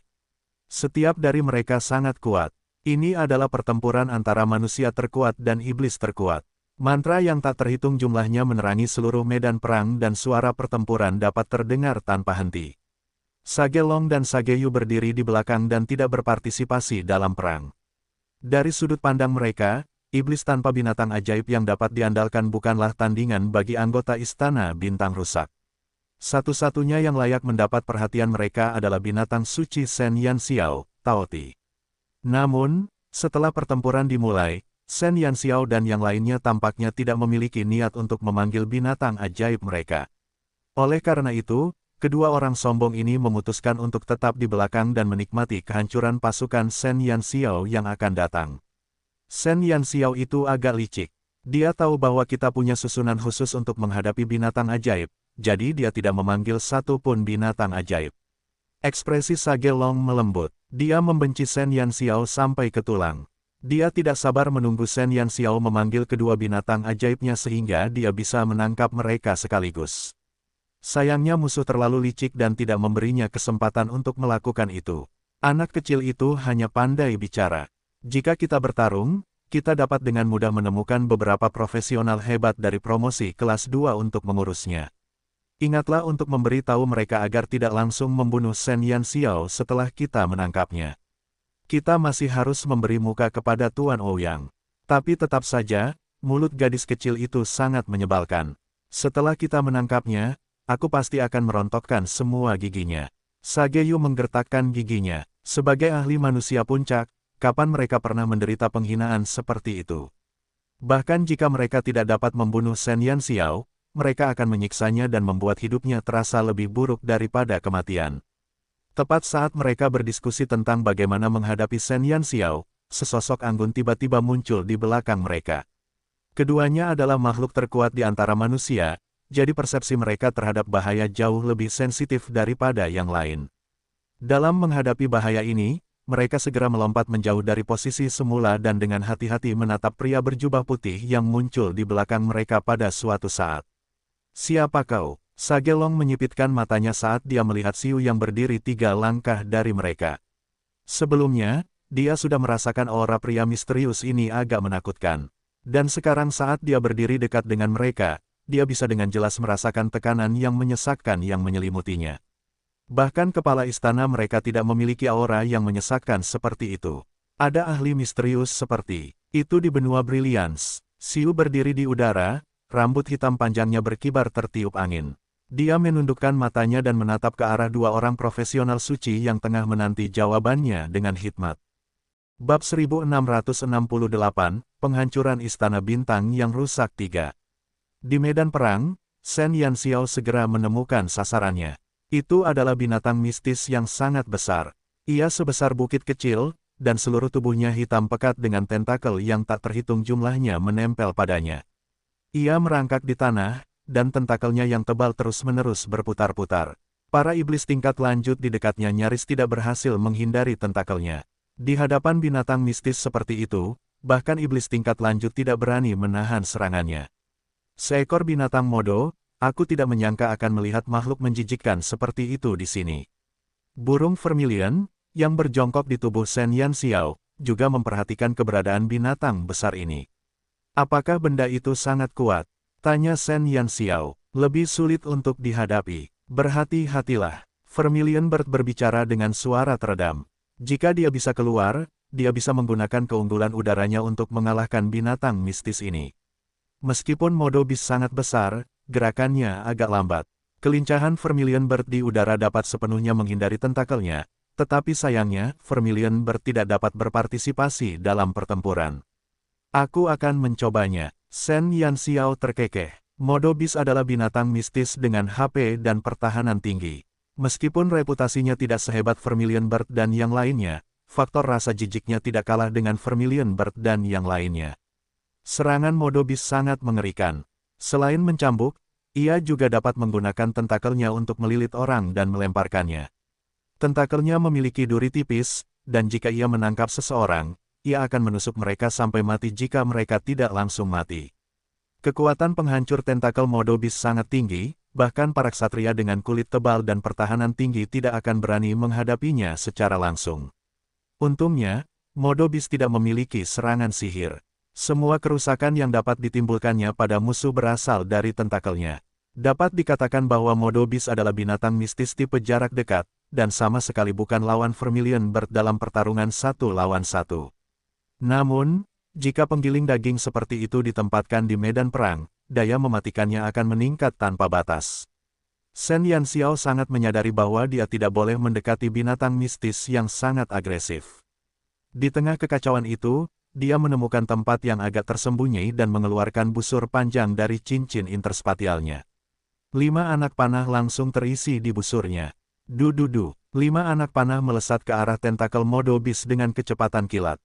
Setiap dari mereka sangat kuat. Ini adalah pertempuran antara manusia terkuat dan iblis terkuat. Mantra yang tak terhitung jumlahnya menerangi seluruh medan perang dan suara pertempuran dapat terdengar tanpa henti. Sage Long dan Sage Yu berdiri di belakang dan tidak berpartisipasi dalam perang. Dari sudut pandang mereka, iblis tanpa binatang ajaib yang dapat diandalkan bukanlah tandingan bagi anggota Istana Bintang Rusak. Satu-satunya yang layak mendapat perhatian mereka adalah binatang suci Shen Yanxiao, Tao Ti. Namun, setelah pertempuran dimulai, Shen Yanxiao dan yang lainnya tampaknya tidak memiliki niat untuk memanggil binatang ajaib mereka. Oleh karena itu, kedua orang sombong ini memutuskan untuk tetap di belakang dan menikmati kehancuran pasukan Shen Yanxiao yang akan datang. Shen Yanxiao itu agak licik. Dia tahu bahwa kita punya susunan khusus untuk menghadapi binatang ajaib, jadi dia tidak memanggil satu pun binatang ajaib. Ekspresi Sage Long melembut. Dia membenci Shen Yanxiao sampai ke tulang. Dia tidak sabar menunggu Shen Yanxiao memanggil kedua binatang ajaibnya sehingga dia bisa menangkap mereka sekaligus. Sayangnya musuh terlalu licik dan tidak memberinya kesempatan untuk melakukan itu. Anak kecil itu hanya pandai bicara. Jika kita bertarung, kita dapat dengan mudah menemukan beberapa profesional hebat dari promosi kelas 2 untuk mengurusnya. Ingatlah untuk memberi tahu mereka agar tidak langsung membunuh Shen Yanxiao setelah kita menangkapnya. Kita masih harus memberi muka kepada Tuan Ouyang. Tapi tetap saja, mulut gadis kecil itu sangat menyebalkan. Setelah kita menangkapnya, aku pasti akan merontokkan semua giginya. Sage Yu menggertakkan giginya. Sebagai ahli manusia puncak, kapan mereka pernah menderita penghinaan seperti itu? Bahkan jika mereka tidak dapat membunuh Shen Yanxiao, mereka akan menyiksanya dan membuat hidupnya terasa lebih buruk daripada kematian. Tepat saat mereka berdiskusi tentang bagaimana menghadapi Shen Yanxiao, sesosok anggun tiba-tiba muncul di belakang mereka. Keduanya adalah makhluk terkuat di antara manusia, jadi persepsi mereka terhadap bahaya jauh lebih sensitif daripada yang lain. Dalam menghadapi bahaya ini, mereka segera melompat menjauh dari posisi semula dan dengan hati-hati menatap pria berjubah putih yang muncul di belakang mereka pada suatu saat. "Siapa kau?" Sagelong menyipitkan matanya saat dia melihat Xiu yang berdiri 3 langkah dari mereka. Sebelumnya, dia sudah merasakan aura pria misterius ini agak menakutkan. Dan sekarang saat dia berdiri dekat dengan mereka, dia bisa dengan jelas merasakan tekanan yang menyesakkan yang menyelimutinya. Bahkan kepala istana mereka tidak memiliki aura yang menyesakkan seperti itu. Ada ahli misterius seperti itu di benua Brilliance. Xiu berdiri di udara, rambut hitam panjangnya berkibar tertiup angin. Dia menundukkan matanya dan menatap ke arah 2 orang profesional suci yang tengah menanti jawabannya dengan hikmat. Bab 1668, Penghancuran Istana Bintang yang Rusak 3. Di medan perang, Shen Yanxiao segera menemukan sasarannya. Itu adalah binatang mistis yang sangat besar. Ia sebesar bukit kecil, dan seluruh tubuhnya hitam pekat dengan tentakel yang tak terhitung jumlahnya menempel padanya. Ia merangkak di tanah, dan tentakelnya yang tebal terus-menerus berputar-putar. Para iblis tingkat lanjut di dekatnya nyaris tidak berhasil menghindari tentakelnya. Di hadapan binatang mistis seperti itu, bahkan iblis tingkat lanjut tidak berani menahan serangannya. Seekor binatang modo, aku tidak menyangka akan melihat makhluk menjijikkan seperti itu di sini. Burung vermilion, yang berjongkok di tubuh Shen Yanxiao, juga memperhatikan keberadaan binatang besar ini. "Apakah benda itu sangat kuat?" tanya Shen Yanxiao. "Lebih sulit untuk dihadapi. Berhati-hatilah." Vermilion Bird berbicara dengan suara teredam. Jika dia bisa keluar, dia bisa menggunakan keunggulan udaranya untuk mengalahkan binatang mistis ini. Meskipun Modobis sangat besar, gerakannya agak lambat. Kelincahan Vermilion Bird di udara dapat sepenuhnya menghindari tentakelnya, tetapi sayangnya, Vermilion Bird tidak dapat berpartisipasi dalam pertempuran. "Aku akan mencobanya." Shen Yanxiao terkekeh. Modobis adalah binatang mistis dengan HP dan pertahanan tinggi. Meskipun reputasinya tidak sehebat Vermilion Bird dan yang lainnya, faktor rasa jijiknya tidak kalah dengan Vermilion Bird dan yang lainnya. Serangan Modobis sangat mengerikan. Selain mencambuk, ia juga dapat menggunakan tentakelnya untuk melilit orang dan melemparkannya. Tentakelnya memiliki duri tipis, dan jika ia menangkap seseorang, ia akan menusuk mereka sampai mati jika mereka tidak langsung mati. Kekuatan penghancur tentakel Modobis sangat tinggi, bahkan para ksatria dengan kulit tebal dan pertahanan tinggi tidak akan berani menghadapinya secara langsung. Untungnya, Modobis tidak memiliki serangan sihir. Semua kerusakan yang dapat ditimbulkannya pada musuh berasal dari tentakelnya. Dapat dikatakan bahwa Modobis adalah binatang mistis tipe jarak dekat, dan sama sekali bukan lawan Vermilion Bird dalam pertarungan 1 lawan 1. Namun, jika penggiling daging seperti itu ditempatkan di medan perang, daya mematikannya akan meningkat tanpa batas. Shen Yanxiao sangat menyadari bahwa dia tidak boleh mendekati binatang mistis yang sangat agresif. Di tengah kekacauan itu, dia menemukan tempat yang agak tersembunyi dan mengeluarkan busur panjang dari cincin interspatialnya. 5 anak panah langsung terisi di busurnya. Du-du-du, 5 anak panah melesat ke arah tentakel Modobis dengan kecepatan kilat.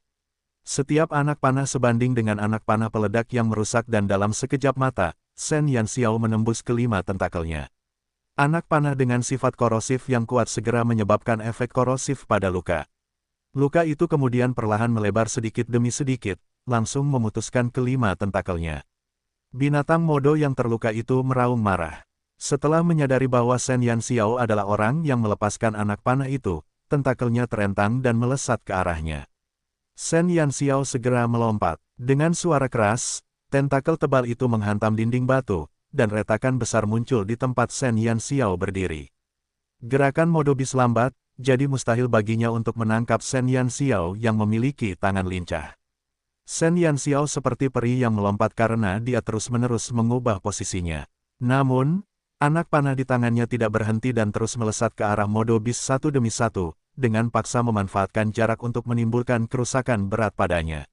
Setiap anak panah sebanding dengan anak panah peledak yang merusak dan dalam sekejap mata, Shen Yanxiao menembus ke-5 tentakelnya. Anak panah dengan sifat korosif yang kuat segera menyebabkan efek korosif pada luka. Luka itu kemudian perlahan melebar sedikit demi sedikit, langsung memutuskan ke-5 tentakelnya. Binatang modo yang terluka itu meraung marah. Setelah menyadari bahwa Shen Yanxiao adalah orang yang melepaskan anak panah itu, tentakelnya terentang dan melesat ke arahnya. Shen Yanxiao segera melompat. Dengan suara keras, tentakel tebal itu menghantam dinding batu, dan retakan besar muncul di tempat Shen Yanxiao berdiri. Gerakan Modobis lambat, jadi mustahil baginya untuk menangkap Shen Yanxiao yang memiliki tangan lincah. Shen Yanxiao seperti peri yang melompat karena dia terus-menerus mengubah posisinya. Namun, anak panah di tangannya tidak berhenti dan terus melesat ke arah Modobis satu demi satu, dengan paksa memanfaatkan jarak untuk menimbulkan kerusakan berat padanya.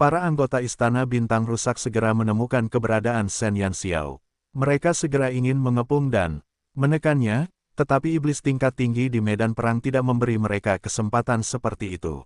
Para anggota Istana Bintang Rusak segera menemukan keberadaan Shen Yanxiao. Mereka segera ingin mengepung dan menekannya, tetapi iblis tingkat tinggi di medan perang tidak memberi mereka kesempatan seperti itu.